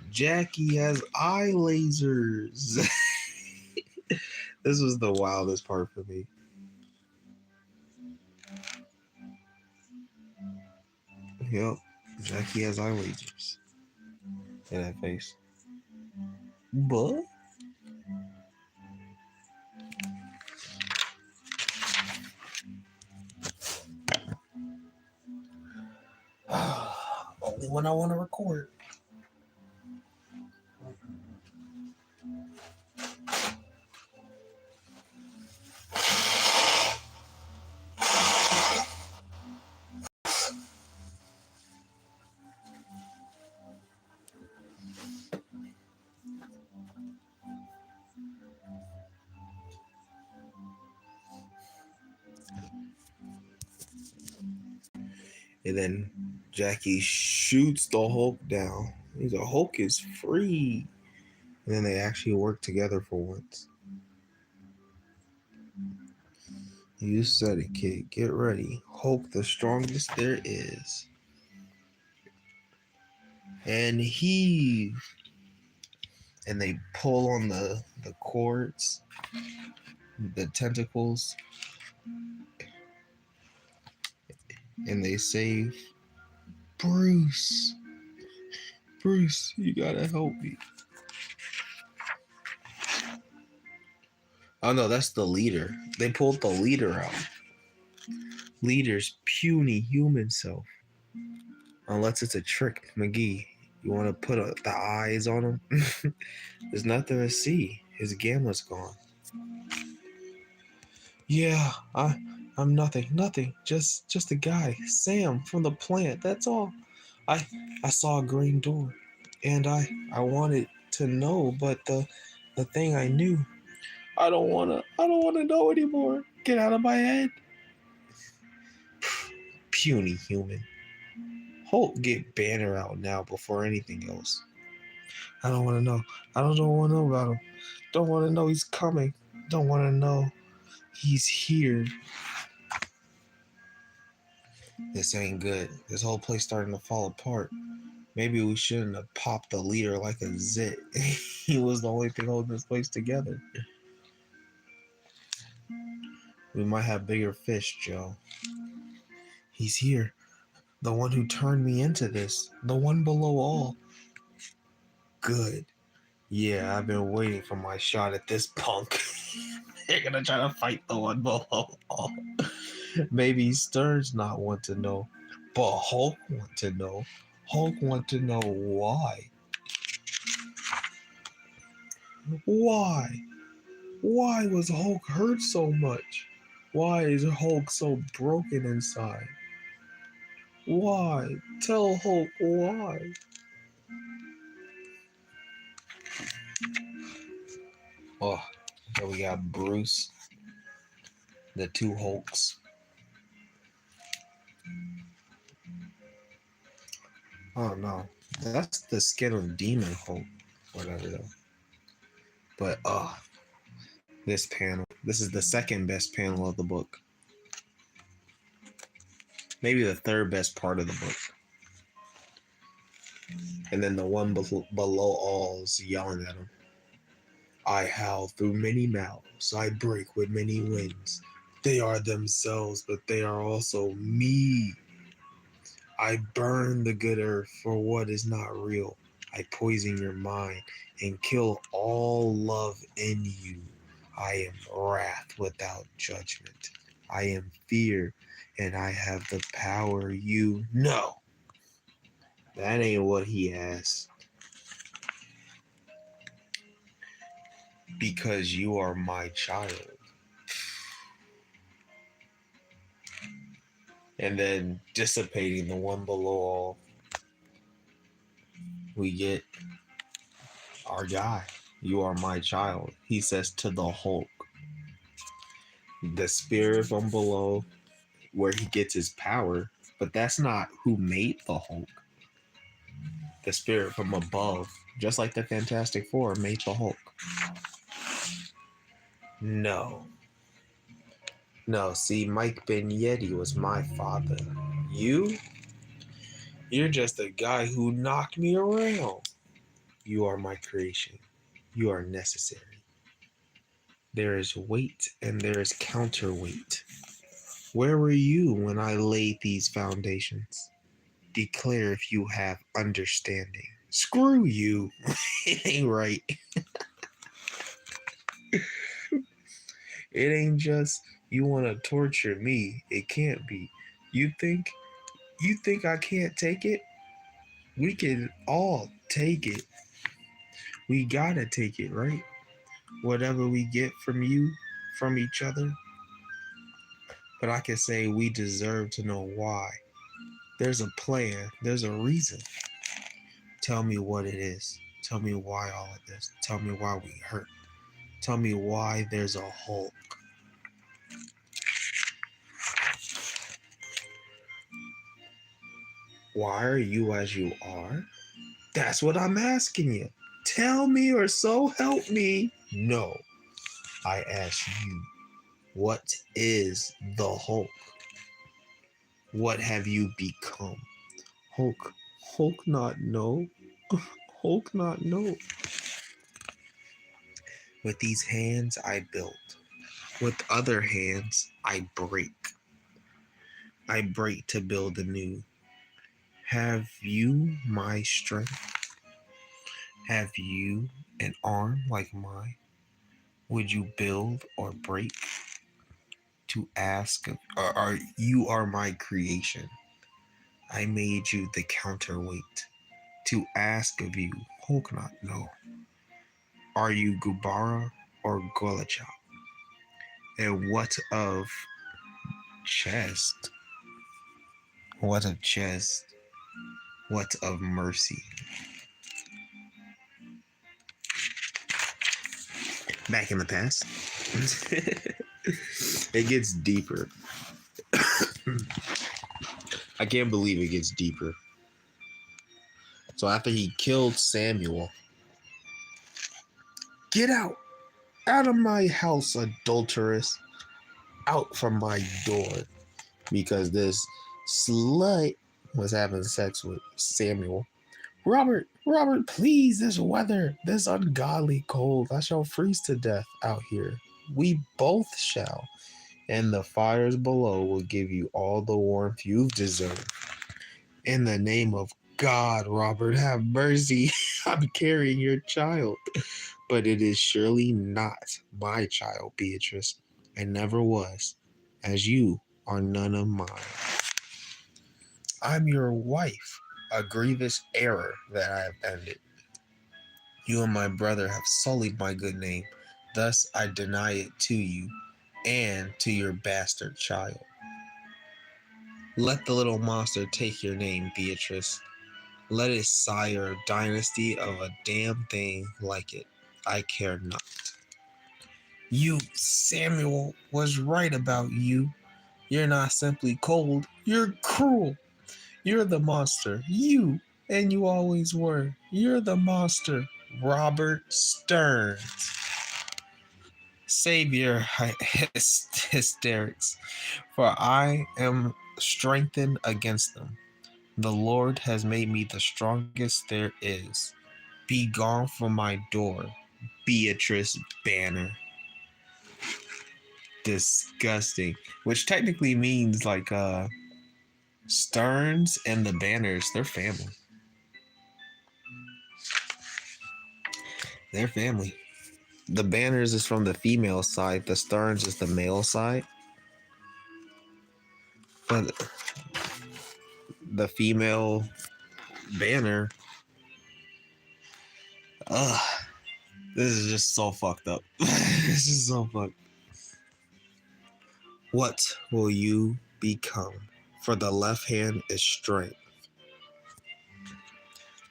[SPEAKER 1] Jackie has eye lasers. This was the wildest part for me. Yep, Jackie has eye lasers in that face. But only when I want to record. And then Jackie shoots the Hulk down. He's a Hulk is free. And then they actually work together for once. You said it, kid. Get ready. Hulk, the strongest there is. And heave. And they pull on the cords, the tentacles, and they save Bruce. Bruce, you gotta help me. Oh no, that's the leader. They pulled the leader out. Leader's puny human self. Unless it's a trick, McGee. You want to put the eyes on him? There's nothing to see. His gamma's gone. Yeah, I'm nothing. Just a guy, Sam from the plant. That's all. I saw a green door, and I wanted to know, but the thing I knew, I don't wanna know anymore. Get out of my head. Puny human. Hulk, get Banner out now before anything else. I don't want to know. I don't want to know about him. Don't want to know he's coming. Don't want to know he's here. This ain't good. This whole place starting to fall apart. Maybe we shouldn't have popped the leader like a zit. He was the only thing holding this place together. We might have bigger fish, Joe. He's here. The one who turned me into this. The one below all. Good. Yeah, I've been waiting for my shot at this punk. They're gonna try to fight the one below all. Maybe Stern's not want to know, but Hulk want to know. Hulk want to know why. Why? Why was Hulk hurt so much? Why is Hulk so broken inside? Why? Tell Hulk why. Oh, here we got Bruce, the two Hulks. Oh no, that's the skin of Demon Hulk, whatever though. But this panel, this is the second best panel of the book. Maybe the third best part of the book. And then the one below all is yelling at him. I howl through many mouths, I break with many winds. They are themselves, but they are also me. I burn the good earth for what is not real. I poison your mind and kill all love in you. I am wrath without judgment. I am fear, and I have the power you know. That ain't what he asked. Because you are my child. And then dissipating the one below all, we get our guy. You are my child. He says to the Hulk. The spirit from below, where he gets his power, but that's not who made the Hulk. The spirit from above, just like the Fantastic Four, made the Hulk. No. No, see, Mike Benetti was my father. You're just a guy who knocked me around. You are my creation. You are necessary. There is weight and there is counterweight. Where were you when I laid these foundations? Declare if you have understanding. Screw you. It ain't right. It ain't just you want to torture me. It can't be. You think I can't take it? We can all take it. We gotta take it, right? Whatever we get from you, from each other. But I can say we deserve to know why. There's a plan. There's a reason. Tell me what it is. Tell me why all of this. Tell me why we hurt. Tell me why there's a Hulk. Why are you as you are? That's what I'm asking you. Tell me or so help me. No. I ask you, what is the Hulk? What have you become? Hulk. Hulk not know. Hulk not know. With these hands I built. With other hands I break. I break to build anew. Have you my strength? Have you an arm like mine? Would you build or break to ask? Or you are my creation. I made you the counterweight to ask of you. Hulk not know. Are you Gubara or Golachop? And what of chest? What of chest? What of mercy? Back in the past. It gets deeper. I can't believe it gets deeper. So after he killed Samuel, get out! Out of my house, adulteress! Out from my door! Because this slut was having sex with Samuel. Robert, please, this weather, this ungodly cold, I shall freeze to death out here. We both shall. and the fires below will give you all the warmth you've deserved. In the name of God, Robert, have mercy. I'm carrying your child. But it is surely not my child, Beatrice, and never was, as you are none of mine. I'm your wife, a grievous error that I have ended. You and my brother have sullied my good name. Thus I deny it to you and to your bastard child. Let the little monster take your name, Beatrice. Let it sire a dynasty of a damn thing like it. I care not. You, Samuel, was right about you. You're not simply cold, you're cruel. You're the monster. You, and you always were. You're the monster. Robert Stearns. Save your hysterics, for I am strengthened against them. The Lord has made me the strongest there is. Be gone from my door, Beatrice Banner. Disgusting. Which technically means like Stearns and the Banners, they're family. They're family. The Banners is from the female side, the Stearns is the male side. But the female Banner, ugh, this is just so fucked up. This is so fucked. What will you become? For the left hand is strength.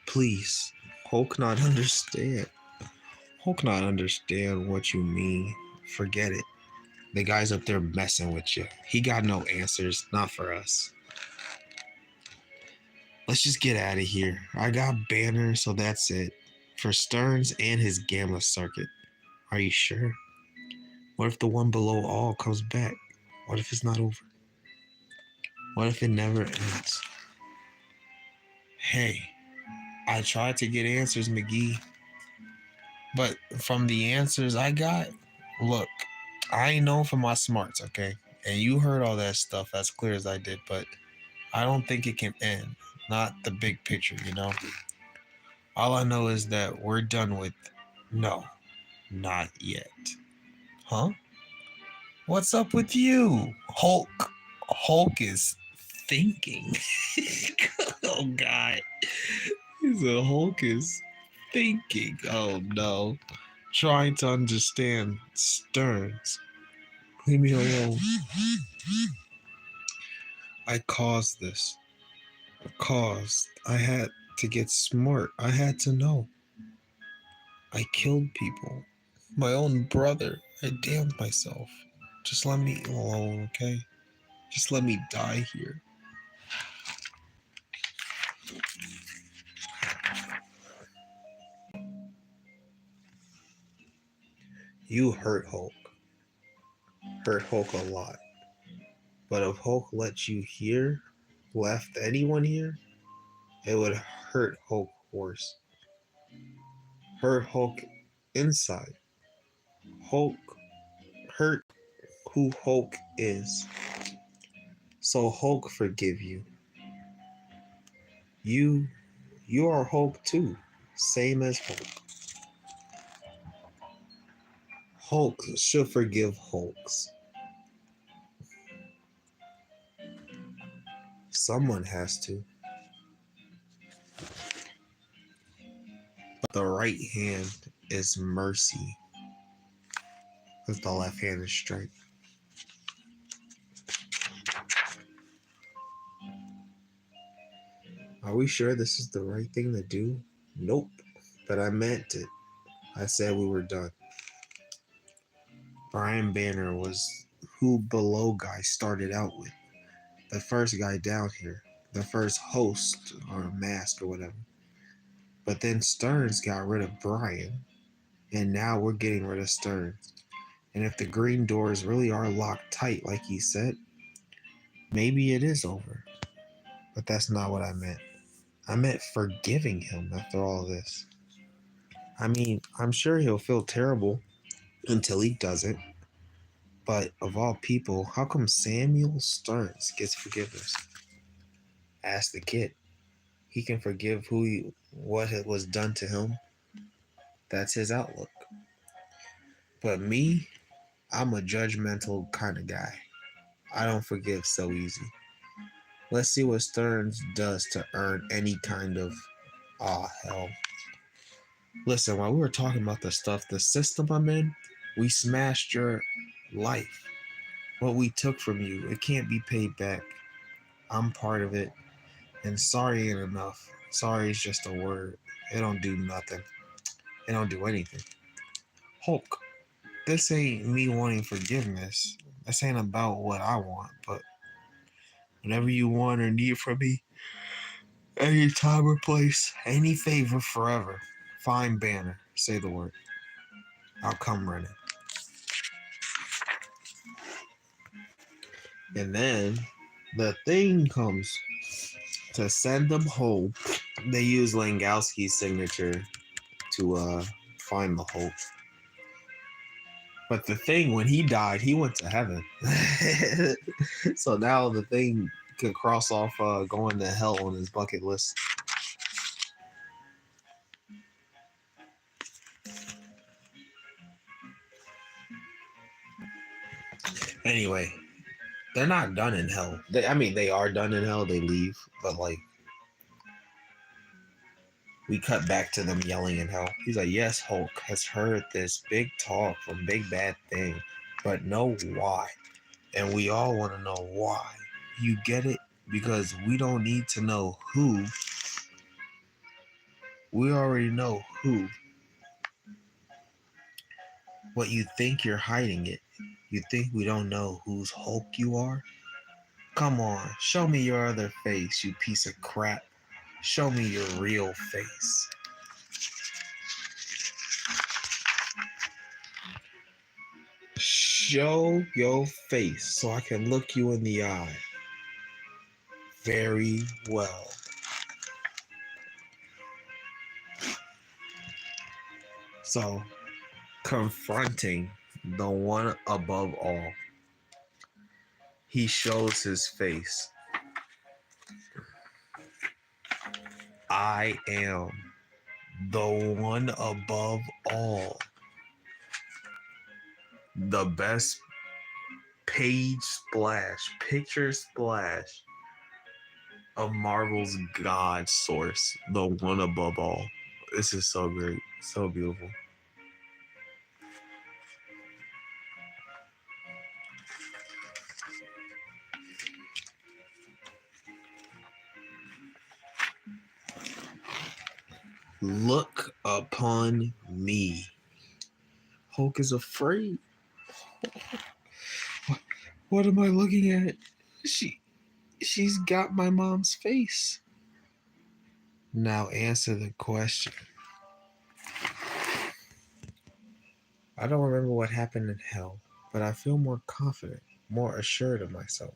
[SPEAKER 1] Please, Hulk not understand. Hulk not understand what you mean. Forget it. The guy's up there messing with you. He got no answers, not for us. Let's just get out of here. I got Banner, so that's it. For Stearns and his gamma circuit. Are you sure? What if the one below all comes back? What if it's not over? What if it never ends? Hey, I tried to get answers, McGee. But from the answers I got, look, I ain't known for my smarts, okay? And you heard all that stuff as clear as I did, but I don't think it can end. Not the big picture, you know? All I know is that we're done with. No, not yet. Huh? What's up with you? Hulk. Hulk is thinking. Oh, God. He said Hulk is thinking. Oh, no. Trying to understand Stearns. Leave me alone. I caused this. I had to get smart. I had to know. I killed people. My own brother. I damned myself. Just let me alone, okay? Just let me die here. You hurt Hulk. Hurt Hulk a lot. But if Hulk let you here, left anyone here, it would hurt Hulk worse. Hurt Hulk inside. Hulk hurt who Hulk is. So Hulk forgive you. You you are Hulk too. Same as Hulk. Hulk should forgive Hulks. Someone has to. But the right hand is mercy. Because the left hand is strength. Are we sure this is the right thing to do? Nope. But I meant it. I said we were done. Brian Banner was who Below guy started out with. The first guy down here. The first host or mask or whatever. But then Stearns got rid of Brian. And now we're getting rid of Stearns. And if the green doors really are locked tight like he said, maybe it is over. But that's not what I meant. I meant forgiving him after all this. I mean, I'm sure he'll feel terrible until he doesn't. But of all people, how come Samuel Stearns gets forgiveness? Ask the kid. He can forgive what was done to him. That's his outlook. But me, I'm a judgmental kind of guy. I don't forgive so easy. Let's see what Stearns does to earn any kind of hell. Listen, while we were talking about the system I'm in, we smashed your life. What we took from you, it can't be paid back. I'm part of it. And sorry ain't enough. Sorry is just a word. It don't do nothing. It don't do anything. Hulk, this ain't me wanting forgiveness. This ain't about what I want, but whatever you want or need from me, any time or place, any favor forever. Find Banner. Say the word. I'll come running. And then the thing comes to send them home. They use Langowski's signature to find the Hulk. But the thing, when he died, he went to heaven. So now the thing can cross off going to hell on his bucket list. Anyway, they're not done in hell. They are done in hell. They leave, but like we cut back to them yelling in hell. He's like, yes, Hulk has heard this big talk from Big Bad Thing, but know why. And we all want to know why. You get it? Because we don't need to know who. We already know who. But you think you're hiding it. You think we don't know whose Hulk you are? Come on, show me your other face, you piece of crap. Show me your real face. Show your face so I can look you in the eye. Very well. So, confronting the one above all, he shows his face. I am the one above all. The best picture splash of Marvel's God source, the one above all. This is so great, so beautiful. Look upon me. Hulk is afraid. What am I looking at? She's got my mom's face. Now answer the question. I don't remember what happened in hell, but I feel more confident, more assured of myself.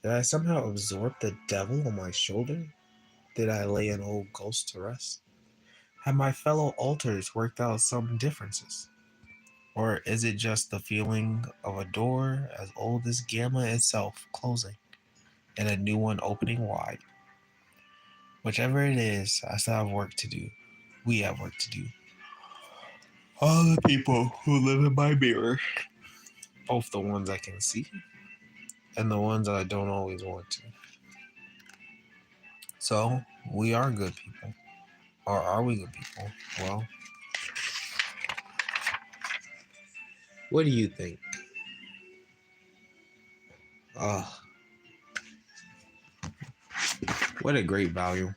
[SPEAKER 1] Did I somehow absorb the devil on my shoulder? Did I lay an old ghost to rest? Have my fellow alters worked out some differences? Or is it just the feeling of a door as old as Gamma itself closing and a new one opening wide? Whichever it is, I still have work to do. We have work to do. All the people who live in my mirror, both the ones I can see and the ones I don't always want to. So, we are good people. Or are we good people? Well, what do you think? What a great value.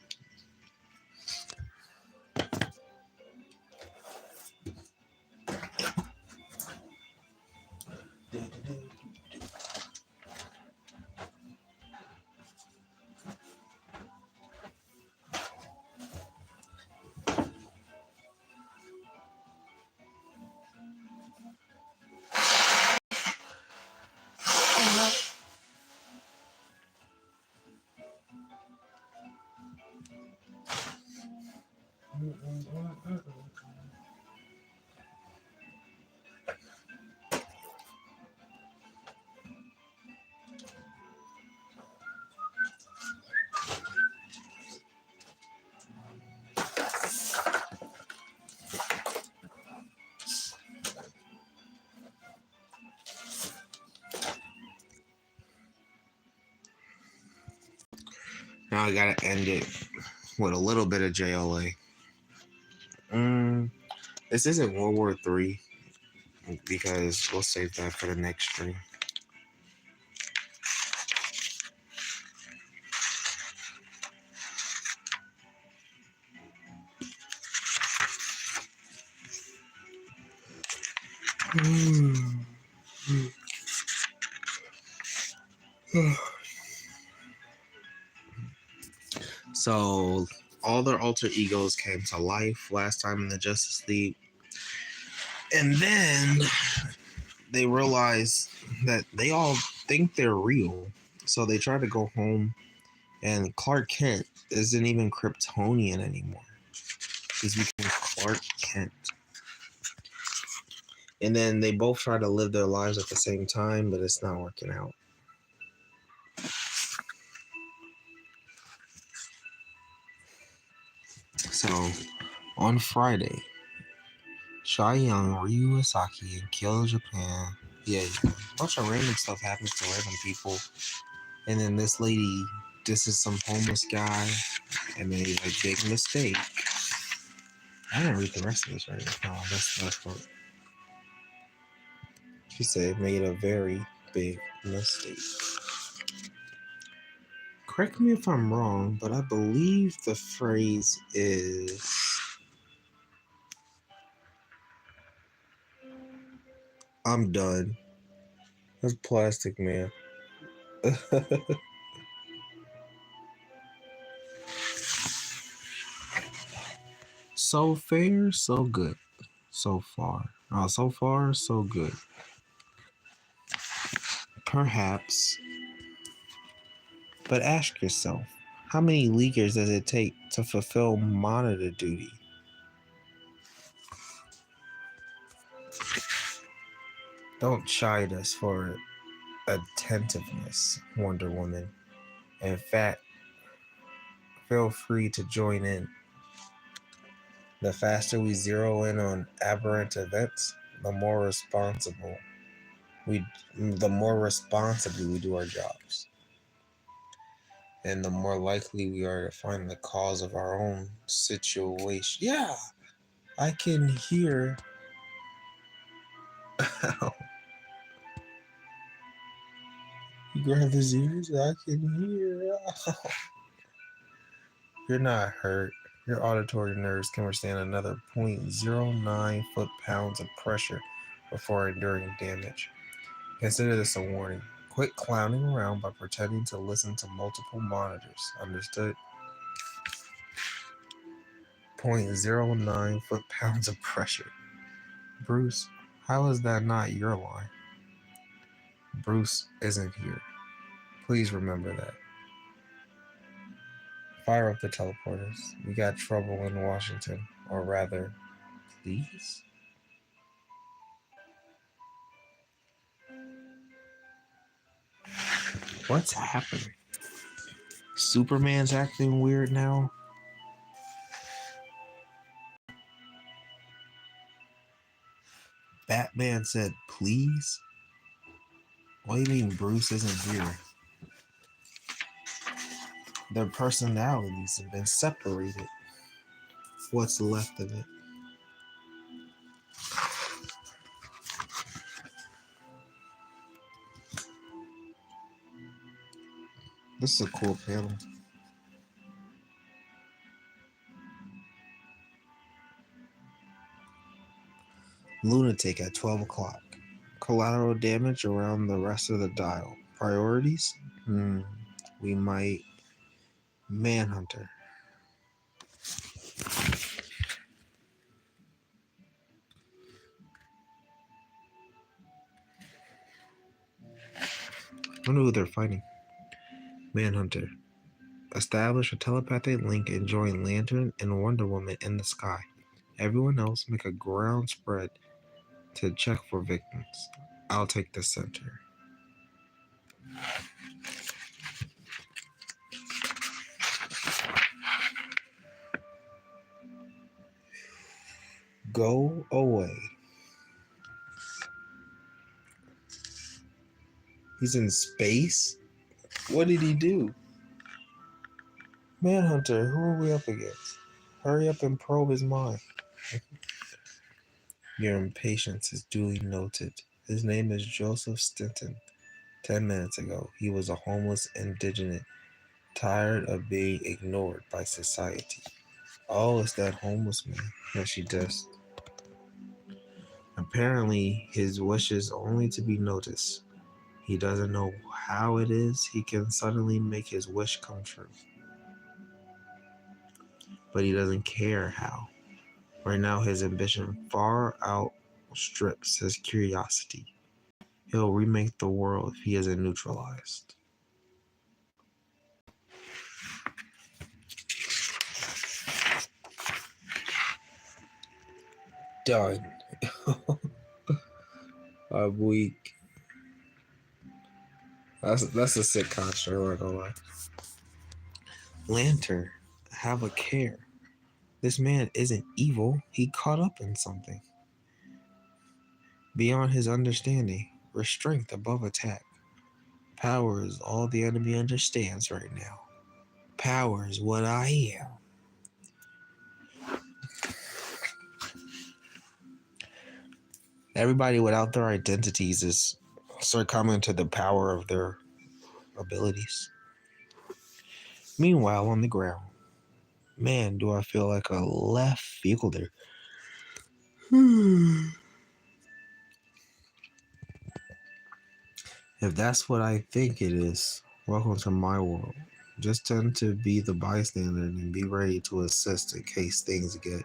[SPEAKER 1] Now I gotta end it with a little bit of JLA. This isn't World War III because we'll save that for the next stream. So all their alter egos came to life last time in the Justice League. And then they realize that they all think they're real. So they try to go home, and Clark Kent isn't even Kryptonian anymore. He's become Clark Kent. And then they both try to live their lives at the same time, but it's not working out. So on Friday, Young, Ryu Asaki, and Kill Japan. Yeah, a bunch of random stuff happens to random people. And then this lady disses some homeless guy and made a big mistake. I didn't read the rest of this right now. No, that's the last part. She said made a very big mistake. Correct me if I'm wrong, but I believe the phrase is I'm done. That's Plastic Man. So fair, so good. So far. So far, so good. Perhaps. But ask yourself, how many leakers does it take to fulfill monitor duty? Don't chide us for attentiveness, Wonder Woman. In fact, feel free to join in. The faster we zero in on aberrant events, the more responsibly we do our jobs. And the more likely we are to find the cause of our own situation. Yeah, I can hear. You grab his ears, I can hear. You're not hurt. Your auditory nerves can withstand another 0.09 foot-pounds of pressure before enduring damage. Consider this a warning. Quit clowning around by pretending to listen to multiple monitors. Understood? 0.09 foot-pounds of pressure. Bruce, how is that not your line? Bruce isn't here. Please remember that. Fire up the teleporters. We got trouble in Washington. Or rather, please? What's happening? Superman's acting weird now? Batman said, please? What do you mean Bruce isn't here? Their personalities have been separated. What's left of it? This is a cool panel. Lunatic at 12 o'clock. Collateral damage around the rest of the dial. Priorities? We might. Manhunter. I wonder who they're fighting. Manhunter. Establish a telepathic link and join Lantern and Wonder Woman in the sky. Everyone else make a ground spread to check for victims. I'll take the center. Go away. He's in space? What did he do? Manhunter, who are we up against? Hurry up and probe his mind. Your impatience is duly noted. His name is Joseph Stinton. 10 minutes ago, he was a homeless indigent, tired of being ignored by society. Oh, it's that homeless man that she does. Apparently, his wish is only to be noticed. He doesn't know how it is he can suddenly make his wish come true. But he doesn't care how. Right now, his ambition far outstrips his curiosity. He'll remake the world if he isn't neutralized. Done. I'm weak. That's a sick construct, I'm not gonna lie. Lantern, have a care. This man isn't evil. He caught up in something beyond his understanding. Restraint above attack. Power is all the enemy understands right now. Power is what I am. Everybody without their identities is succumbing to the power of their abilities. Meanwhile, on the ground, man, do I feel like a left fielder. If that's what I think it is, welcome to my world. Just tend to be the bystander and be ready to assist in case things get.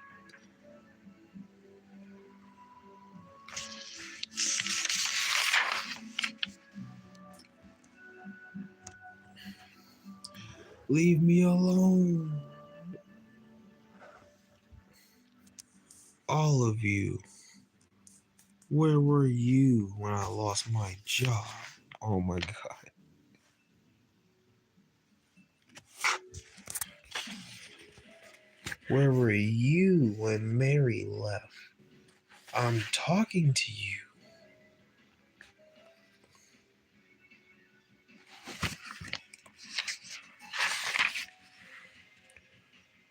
[SPEAKER 1] Leave me alone. All of you. Where were you when I lost my job? Oh my god. Where were you when Mary left? I'm talking to you.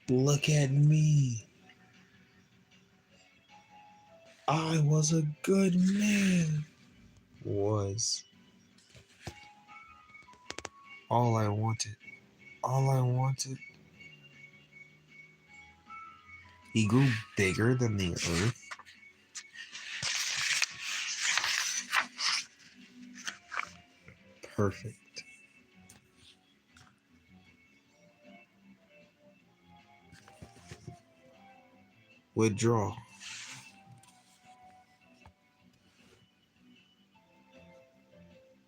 [SPEAKER 1] Look at me. I was a good man. Was all I wanted. All I wanted. He grew bigger than the earth. Perfect. Withdraw.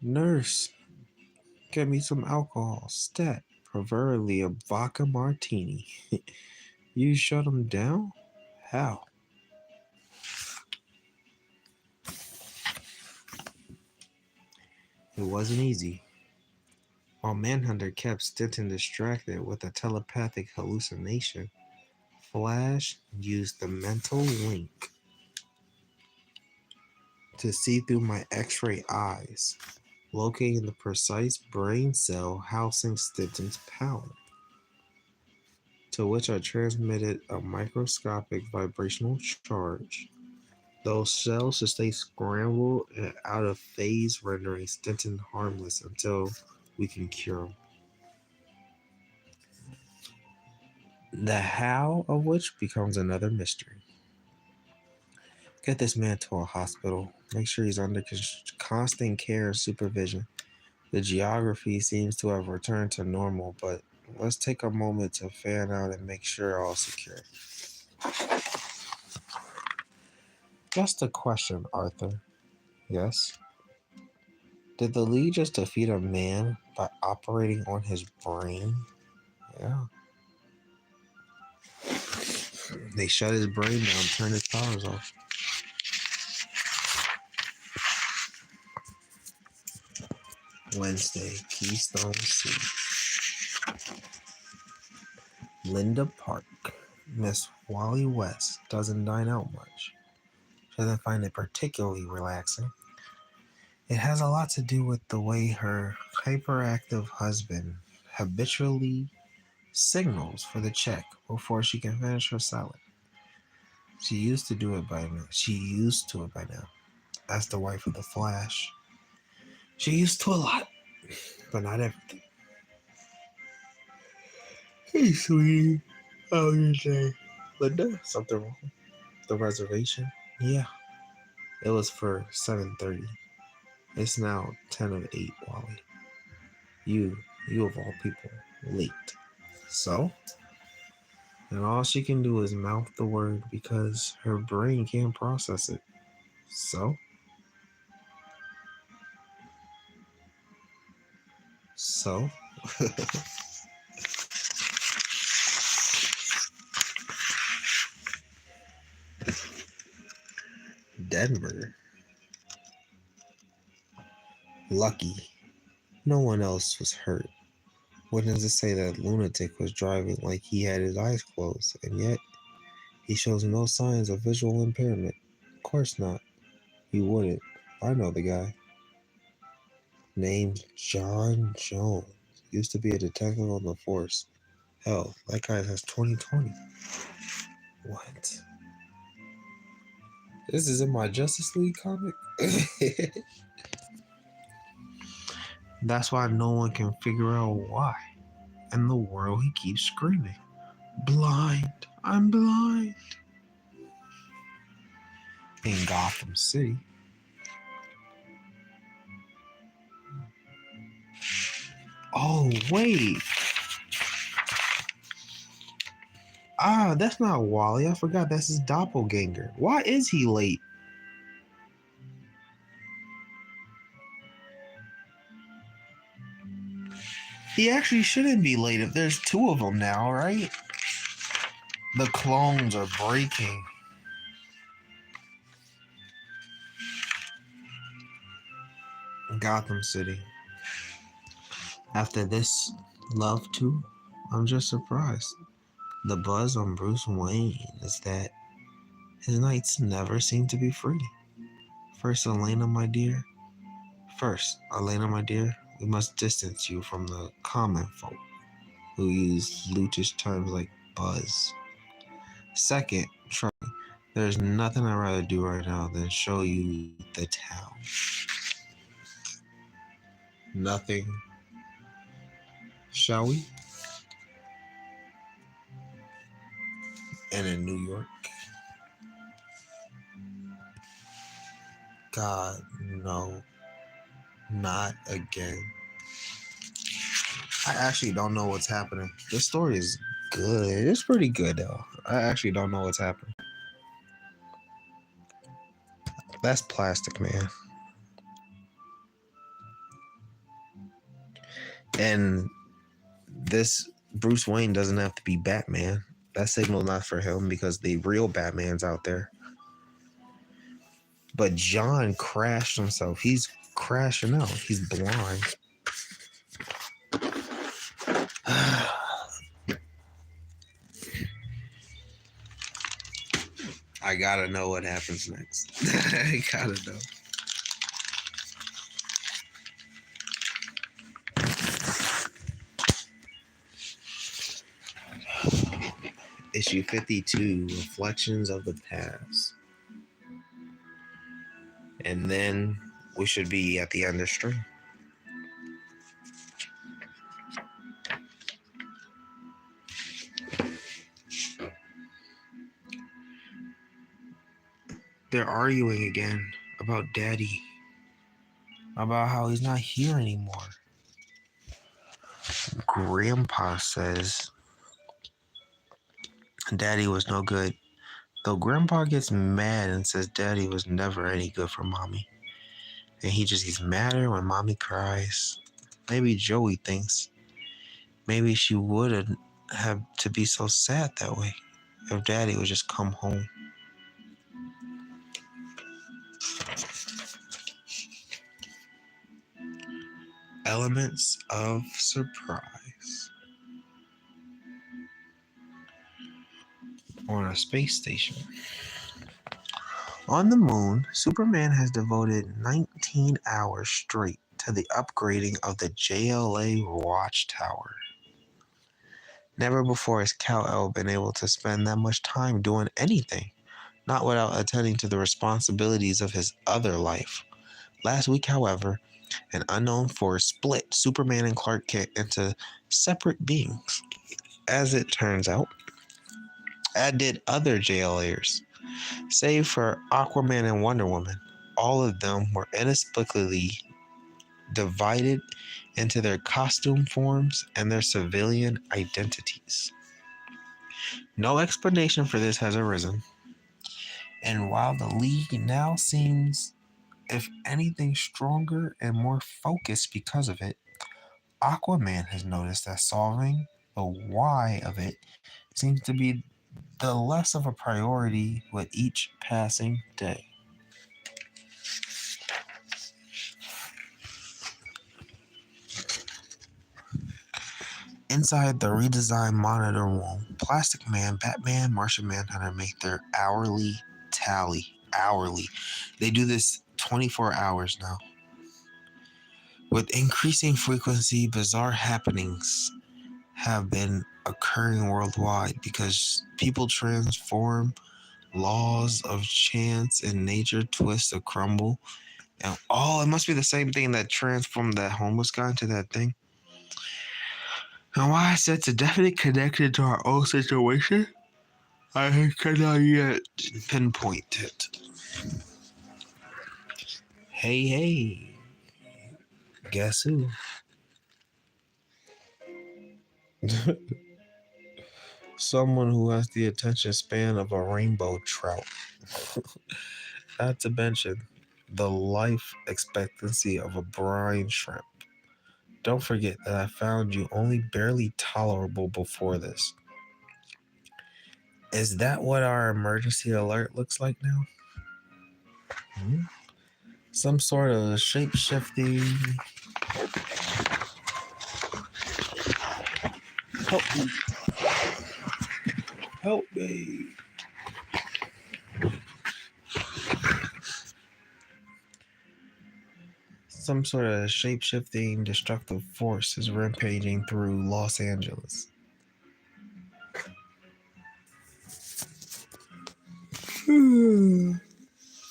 [SPEAKER 1] Nurse, get me some alcohol. Stat. Preferably a vodka martini. You shut him down? How? It wasn't easy. While Manhunter kept Stinton distracted with a telepathic hallucination, Flash used the mental link to see through my X-ray eyes, locating the precise brain cell housing Stinton's power, to which I transmitted a microscopic vibrational charge. Those cells should stay scrambled and out of phase, rendering Stinton harmless until we can cure him. The how of which becomes another mystery. Get this man to a hospital. Make sure he's under constant care and supervision. The geography seems to have returned to normal, but let's take a moment to fan out and make sure all's secure. Just a question, Arthur. Yes? Did the League just defeat a man by operating on his brain? Yeah. They shut his brain down, turned his powers off. Wednesday, Keystone C. Linda Park. Miss Wally West doesn't dine out much. She doesn't find it particularly relaxing. It has a lot to do with the way her hyperactive husband habitually signals for the check before she can finish her salad. She used to do it by now. She used to it by now. As the wife of the Flash, she used to a lot, but not everything. Hey, sweetie, how are you today? Linda, something wrong? The reservation? Yeah, it was for 7:30. It's now 10 of 8, Wally. You, you of all people, late. So, and all she can do is mouth the word because her brain can't process it. So, so, Denver. Lucky. No one else was hurt. Witnesses say that lunatic was driving like he had his eyes closed, and yet he shows no signs of visual impairment. Of course not. He wouldn't. I know the guy. Named John Jones. Used to be a detective on the force. Hell, that guy has 2020. What? This is in my Justice League comic? That's why no one can figure out why in the world he keeps screaming. Blind. I'm blind. In Gotham City. Oh, wait. Ah, that's not Wally. I forgot that's his doppelganger. Why is he late? He actually shouldn't be late if there's two of them now, right? The clones are breaking. Gotham City. After this love too, I'm just surprised. The buzz on Bruce Wayne is that his nights never seem to be free. First, Elena, my dear. We must distance you from the common folk who use lutish terms like buzz. Second, trust me, there's nothing I'd rather do right now than show you the town. Nothing. Shall we? And in New York. God, no. Not again. I actually don't know what's happening. This story is good. It's pretty good though. I actually don't know what's happening. That's plastic, man. And this Bruce Wayne doesn't have to be Batman. That signal's not for him because the real Batman's out there. But John crashed himself. He's crashing out. He's blind. I gotta know what happens next. I gotta know. Issue 52, Reflections of the Past. And then we should be at the end of stream. They're arguing again about Daddy. About how he's not here anymore. Grandpa says Daddy was no good. Though Grandpa gets mad and says Daddy was never any good for Mommy. And he just gets madder when Mommy cries. Maybe Joey thinks maybe she wouldn't have to be so sad that way if Daddy would just come home. Elements of surprise. On a space station. On the moon, Superman has devoted 19 hours straight to the upgrading of the JLA watchtower. Never before has Kal-El been able to spend that much time doing anything, not without attending to the responsibilities of his other life. Last week, however, an unknown force split Superman and Clark Kent into separate beings. As it turns out, as did other JLAers. Save for Aquaman and Wonder Woman, all of them were inexplicably divided into their costume forms and their civilian identities. No explanation for this has arisen, and while the League now seems, if anything, stronger and more focused because of it, Aquaman has noticed that solving the why of it seems to be the less of a priority with each passing day. Inside the redesigned monitor room, Plastic Man, Batman, Martian Manhunter make their hourly tally. Hourly. They do this 24 hours now. With increasing frequency, bizarre happenings have been occurring worldwide because people transform, laws of chance and nature twist to crumble. And it must be the same thing that transformed that homeless guy into that thing. And why I said it's a definite connection to our own situation, I cannot yet pinpoint it. Hey, guess who? Someone who has the attention span of a rainbow trout. Not to mention the life expectancy of a brine shrimp. Don't forget that I found you only barely tolerable before this. Is that what our emergency alert looks like now? Hmm? Some sort of shape-shifting. Help me. Help me. Some sort of shape-shifting destructive force is rampaging through Los Angeles.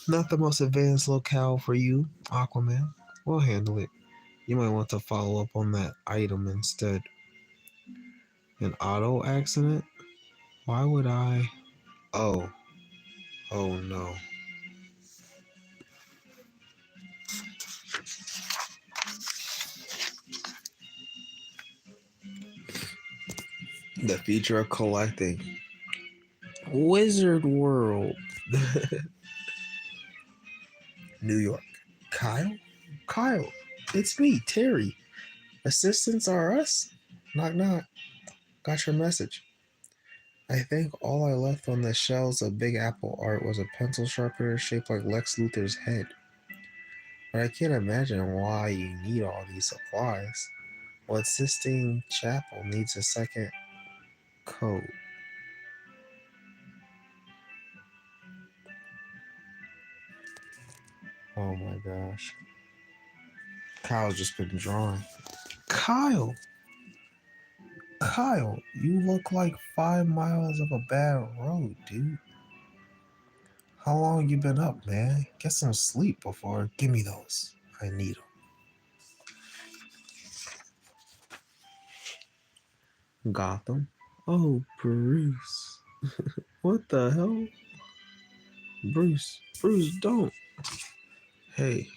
[SPEAKER 1] Not the most advanced locale for you, Aquaman. We'll handle it. You might want to follow up on that item instead. An auto accident? Why would I? Oh. Oh no. The future of collecting. Wizard World. New York. Kyle? Kyle, it's me, Terry. Assistants are us? Knock knock. Got your message. I think all I left on the shelves of Big Apple art was a pencil sharpener shaped like Lex Luthor's head. But I can't imagine why you need all these supplies. What Sistine Chapel needs a second code? Oh my gosh. Kyle's just been drawing. Kyle! Kyle, you look like 5 miles of a bad road, dude. How long you been up, man? Get some sleep before. Give me those. I need them. Gotham. Oh, Bruce. What the hell? Bruce, don't. Hey,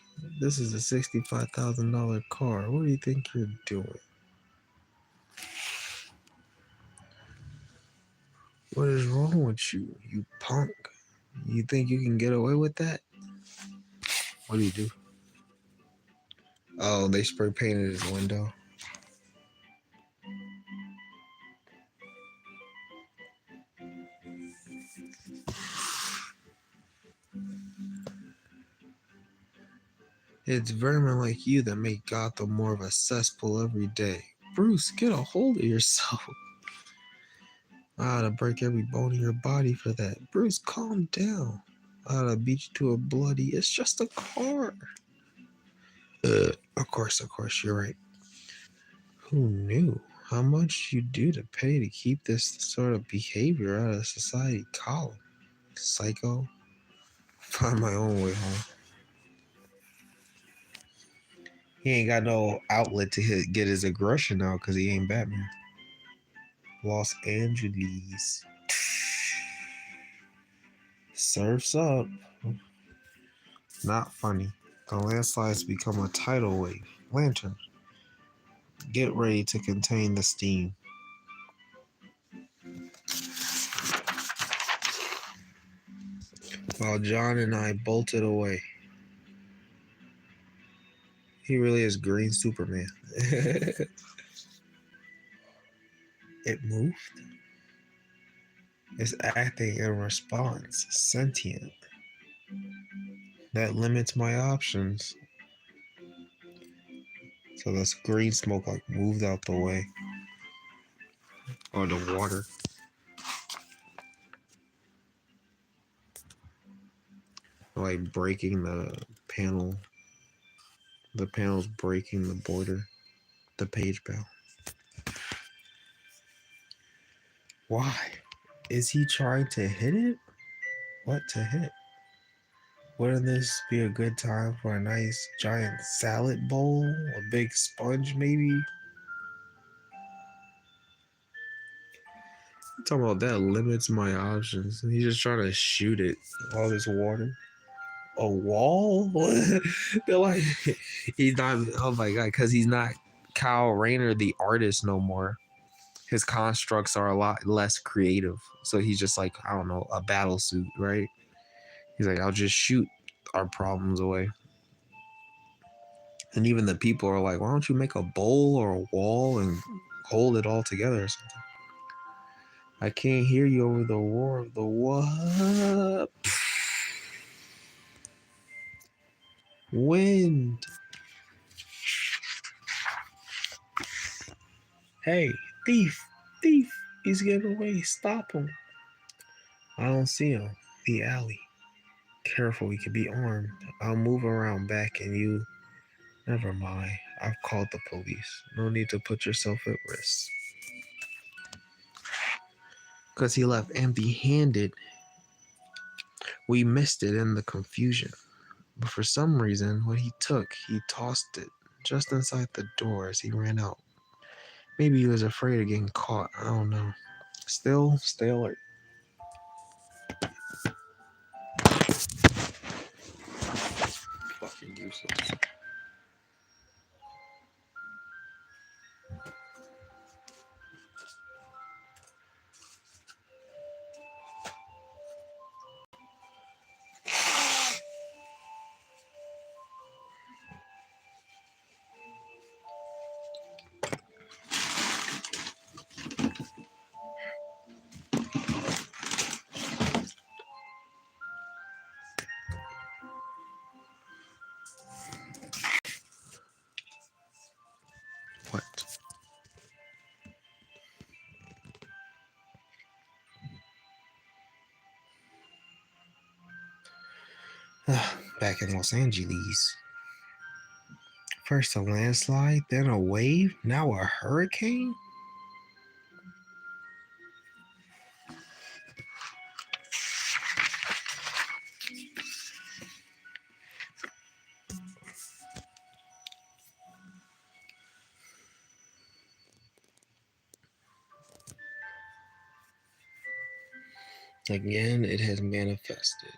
[SPEAKER 1] this is a $65,000 car. What do you think you're doing? What is wrong with you, you punk? You think you can get away with that? What do you do? Oh, they spray painted his window. It's vermin like you that make Gotham more of a cesspool every day. Bruce, get a hold of yourself. I ought to break every bone in your body for that. Bruce, calm down. I ought to beat you to a bloody. It's just a car. Of course, you're right. Who knew? How much you do to pay to keep this sort of behavior out of society? Column. Psycho. Find my own way home. He ain't got no outlet to get his aggression out because he ain't Batman. Los Angeles. Surf's up. Not funny. The landslides become a tidal wave. Lantern. Get ready to contain the steam. While John and I bolted away. He really is Green Superman. It moved. It's acting in response. Sentient. That limits my options. So this green smoke like moved out the way. Or the water. Like breaking the panel. The panel's breaking the border. The page bell. Why? Is he trying to hit it? What to hit? Wouldn't this be a good time for a nice giant salad bowl? A big sponge maybe? I'm talking about that limits my options. He's just trying to shoot it. All this water. A wall? They're like, he's not, oh my god, because he's not Kyle Rayner, the artist, no more. His constructs are a lot less creative. So he's just like, I don't know, a battle suit, right? He's like, I'll just shoot our problems away. And even the people are like, why don't you make a bowl or a wall and hold it all together or something? I can't hear you over the roar of the what? Wind. Hey, thief, thief. He's getting away. Stop him. I don't see him. The alley. Careful, he could be armed. I'll move around back and you. Never mind. I've called the police. No need to put yourself at risk. Because he left empty-handed. We missed it in the confusion. But for some reason, what he took, he tossed it just inside the door as he ran out. Maybe he was afraid of getting caught. I don't know. Still, stay alert. Fucking useless. What? Back in Los Angeles. First a landslide, then a wave, now a hurricane? Again, it has manifested.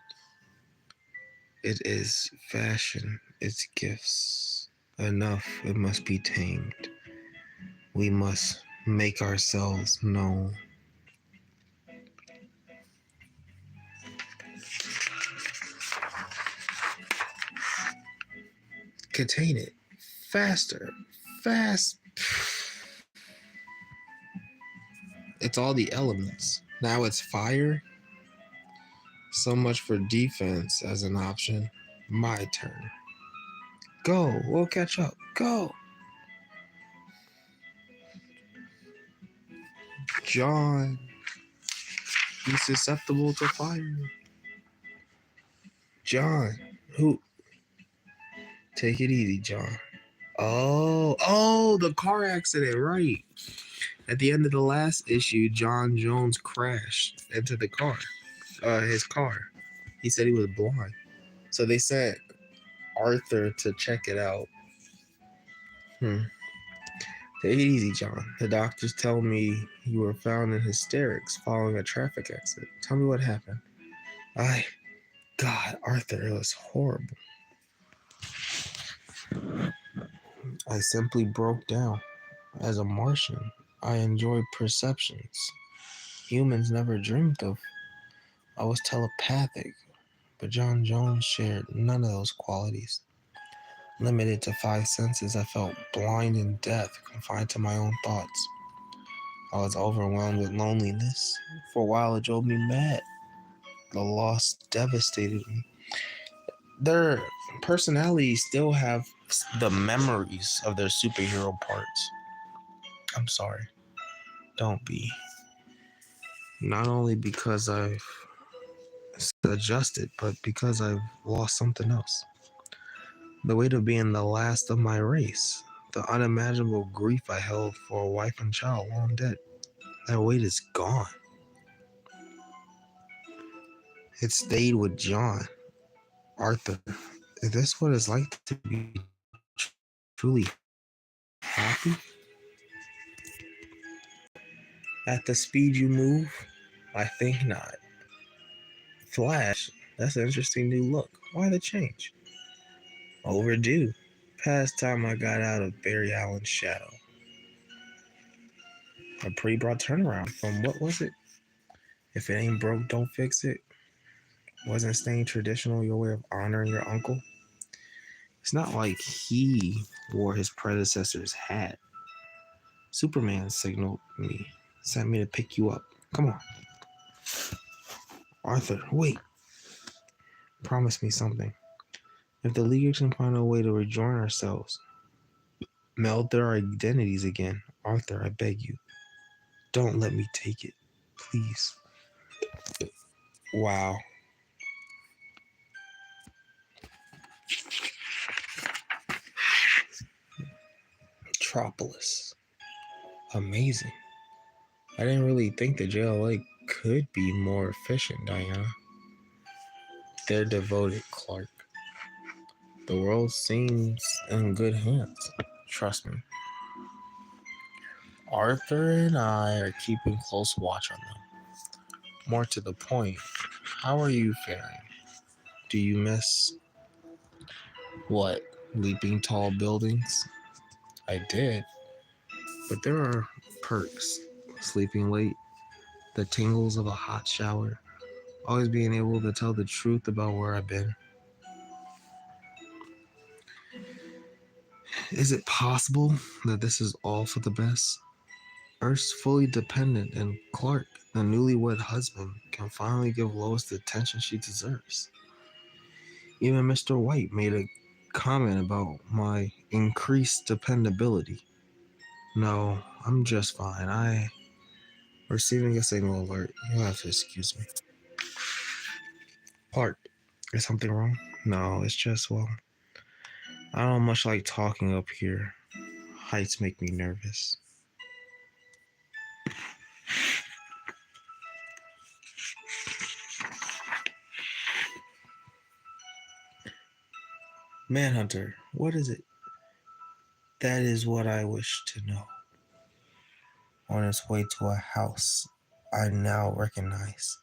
[SPEAKER 1] It is fashion, its gifts. Enough, it must be tamed. We must make ourselves known. Contain it. Faster. Fast. It's all the elements. Now it's fire. So much for defense as an option. My turn. Go. We'll catch up. Go. John. He's susceptible to fire. John. Who? Take it easy, John. Oh, the car accident, right. At the end of the last issue, John Jones crashed into his car. He said he was blind. So they sent Arthur to check it out. Take it easy, John. The doctors tell me you were found in hysterics following a traffic accident. Tell me what happened. God, Arthur, it was horrible. I simply broke down. As a Martian, I enjoy perceptions humans never dreamed of. I was telepathic, but John Jones shared none of those qualities. Limited to 5 senses, I felt blind and deaf, confined to my own thoughts. I was overwhelmed with loneliness. For a while, it drove me mad. The loss devastated me. Their personalities still have the memories of their superhero parts. I'm sorry. Don't be. Not only because I've adjusted, but because I've lost something else. The weight of being the last of my race. The unimaginable grief I held for a wife and child long dead. That weight is gone. It stayed with John. Arthur, is this what it's like to be truly happy? At the speed you move? I think not. Flash, that's an interesting new look. Why the change? Overdue. Past time I got out of Barry Allen's shadow. A pretty broad turnaround from what was it? If it ain't broke, don't fix it. Wasn't staying traditional your way of honoring your uncle? It's not like he wore his predecessor's hat. Superman signaled me, sent me to pick you up. Come on. Arthur, wait. Promise me something. If the Leaguers can find a way to rejoin ourselves, meld their identities again, Arthur, I beg you, don't let me take it. Please. Wow. Metropolis. Amazing. I didn't really think the JLA could be more efficient, Diana. They're devoted, Clark. The world seems in good hands. Trust me. Arthur and I are keeping close watch on them. More to the point, how are you faring? Do you miss what? Leaping tall buildings? I did. But there are perks. Sleeping late, the tingles of a hot shower, always being able to tell the truth about where I've been. Is it possible that this is all for the best? Earth's fully dependent, and Clark, the newlywed husband, can finally give Lois the attention she deserves. Even Mr. White made a comment about my increased dependability. No, I'm just fine. I receiving a signal alert. You'll have to excuse me. Clark, is something wrong? No, it's just, well, I don't much like talking up here. Heights make me nervous. Manhunter, what is it? That is what I wish to know. On its way to a house I now recognize.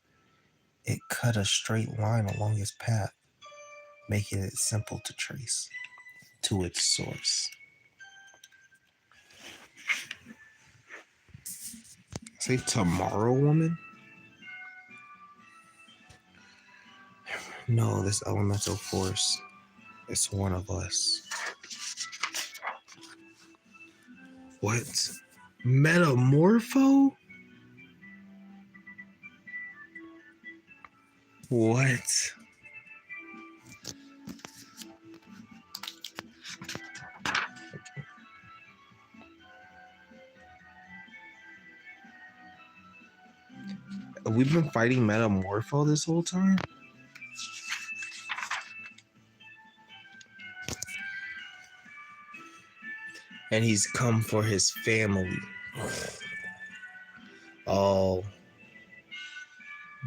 [SPEAKER 1] It cut a straight line along its path, making it simple to trace to its source. Say tomorrow, woman? No, this elemental force. It's one of us. What? Metamorpho? What? We've been fighting Metamorpho this whole time? And he's come for his family. Oh,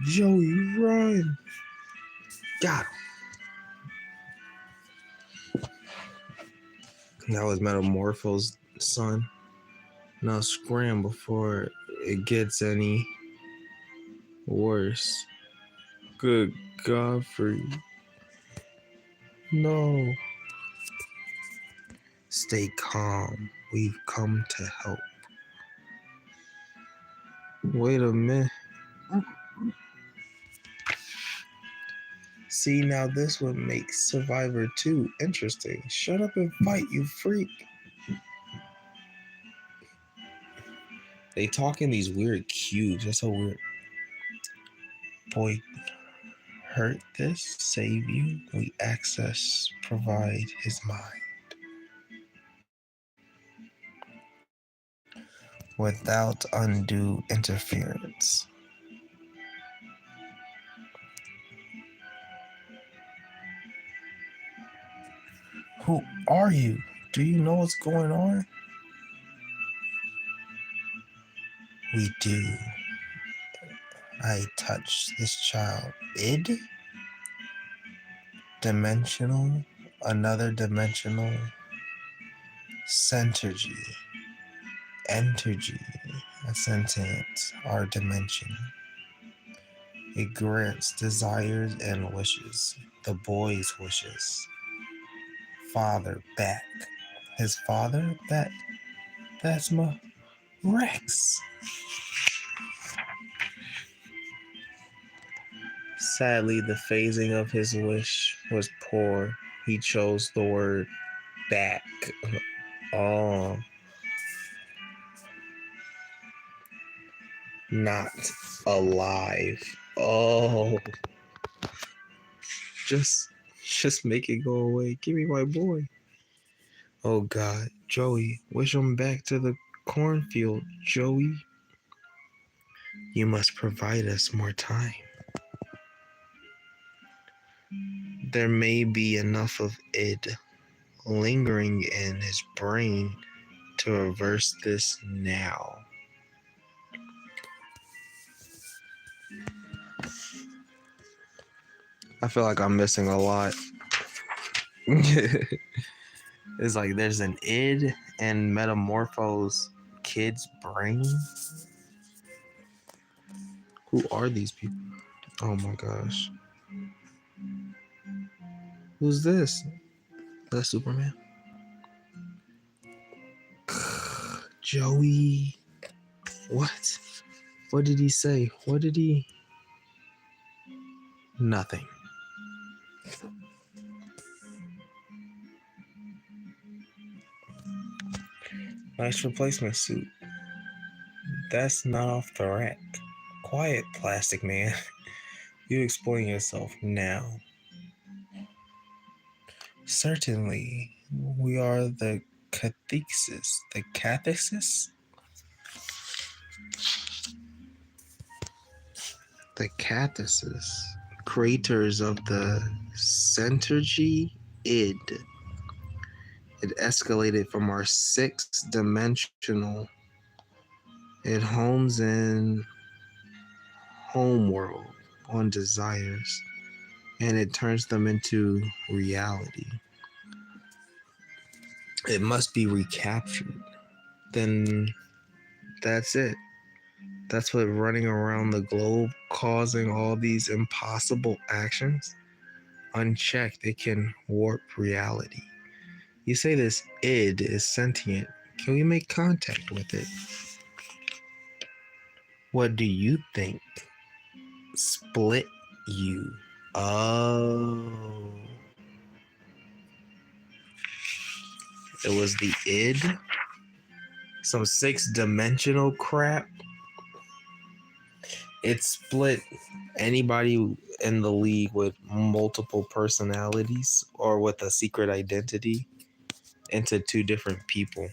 [SPEAKER 1] Joey, run! Got him. That was Metamorpho's son. Now scram before it gets any worse. Good Godfrey. No. Stay calm. We've come to help. Wait a minute. See, now this would make Survivor 2 interesting. Shut up and fight, you freak. They talk in these weird cubes. That's so weird. Boy, hurt this, save you. We access, provide his mind. Without undue interference. Who are you? Do you know what's going on? We do. I touch this child. Id? Dimensional? Another dimensional? Centergy. Entergy. A sentence. Our dimension. It grants desires and wishes. The boy's wishes. Father back. His father? That's my Rex. Sadly, the phasing of his wish was poor. He chose the word back. Oh. Not alive. Oh. Just make it go away. Give me my boy. Oh God. Joey, wish him back to the cornfield, Joey. You must provide us more time. There may be enough of id lingering in his brain to reverse this now. I feel like I'm missing a lot. It's like there's an id and Metamorpho's kid's brain. Who are these people? Oh my gosh. Who's this? That's Superman. Joey. What? What did he say? What did he? Nothing. Nice replacement suit. That's not off the rack. Quiet, plastic man. You explain yourself now. Certainly, we are the cathexis. The cathexis? The cathexis. Creators of the Centergy id. It escalated from our sixth dimensional. It homes in homeworld on desires, and it turns them into reality. It must be recaptured. Then that's it. That's what running around the globe causing all these impossible actions. Unchecked, it can warp reality. You say this id is sentient. Can we make contact with it? What do you think? Split you. Oh. It was the id? Some six-dimensional crap? It split anybody in the league with multiple personalities or with a secret identity into two different people.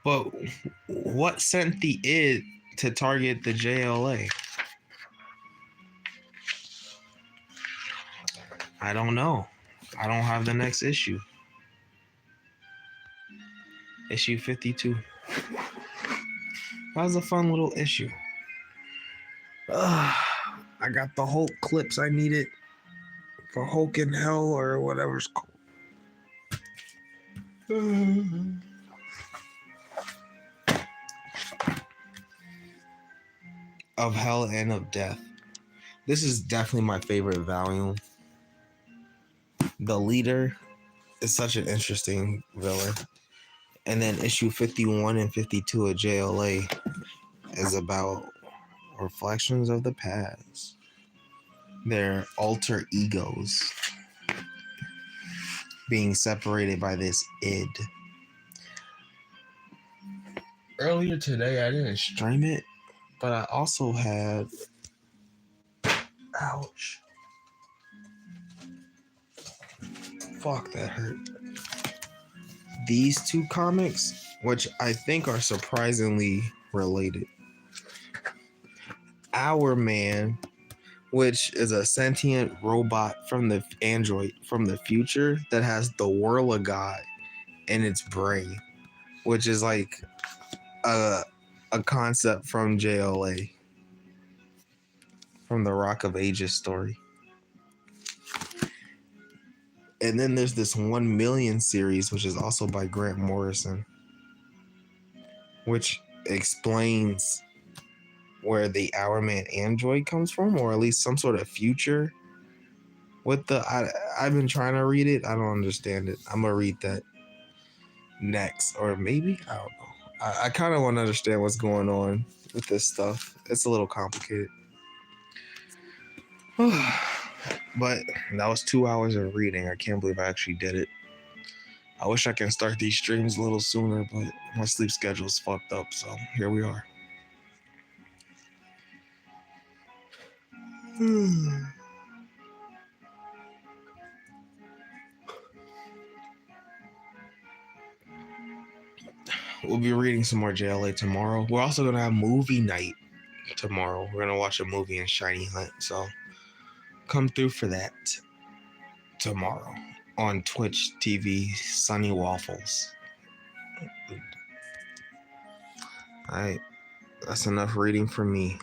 [SPEAKER 1] But what sent the id to target the JLA? I don't know. I don't have the next issue. Issue 52. That was a fun little issue. I got the Hulk clips I needed for Hulk in Hell or whatever's called. Of Hell and of Death. This is definitely my favorite volume. The leader is such an interesting villain. And then issue 51 and 52 of JLA is about reflections of the past. Their alter egos being separated by this id. Earlier today, I didn't stream it, but I also had... Ouch. Fuck, that hurt. These two comics, which I think are surprisingly related. Our Man, which is a sentient robot from the android from the future that has the Whirl of God in its brain, which is like a concept from JLA, from the Rock of Ages story. And then there's this 1 Million series, which is also by Grant Morrison, which explains where the Our Man android comes from, or at least some sort of future. With the I've been trying to read it. I don't understand it. I'm gonna read that next, or maybe I don't know. I kind of want to understand what's going on with this stuff. It's a little complicated. But that was 2 hours of reading. I can't believe I actually did it. I wish I can start these streams a little sooner, but my sleep schedule is fucked up, so here we are. We'll be reading some more JLA tomorrow. We're also going to have movie night tomorrow. We're going to watch a movie in Shiny Hunt, so come through for that tomorrow on Twitch TV, Sunny Waffles. All right, that's enough reading for me.